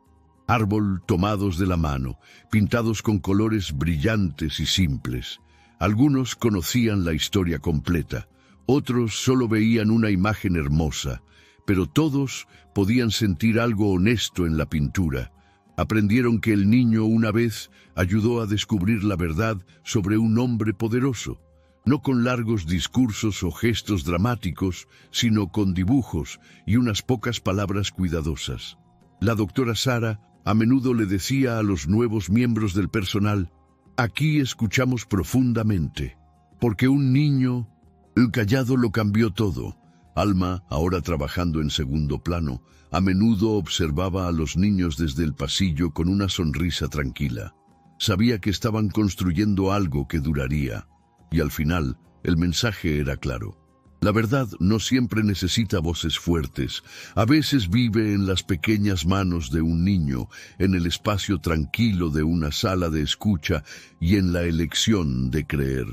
árbol tomados de la mano, pintados con colores brillantes y simples. Algunos conocían la historia completa, otros solo veían una imagen hermosa, pero todos podían sentir algo honesto en la pintura. Aprendieron que el niño una vez ayudó a descubrir la verdad sobre un hombre poderoso, no con largos discursos o gestos dramáticos, sino con dibujos y unas pocas palabras cuidadosas. La doctora Sara a menudo le decía a los nuevos miembros del personal: aquí escuchamos profundamente, porque un niño, el callado lo cambió todo. Alma, ahora trabajando en segundo plano, a menudo observaba a los niños desde el pasillo con una sonrisa tranquila. Sabía que estaban construyendo algo que duraría, y al final el mensaje era claro. La verdad no siempre necesita voces fuertes. A veces vive en las pequeñas manos de un niño, en el espacio tranquilo de una sala de escucha y en la elección de creer.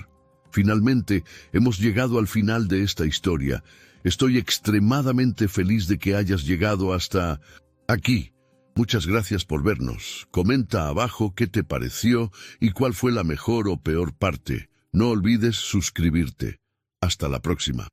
Finalmente, hemos llegado al final de esta historia. Estoy extremadamente feliz de que hayas llegado hasta aquí. Muchas gracias por vernos. Comenta abajo qué te pareció y cuál fue la mejor o peor parte. No olvides suscribirte. Hasta la próxima.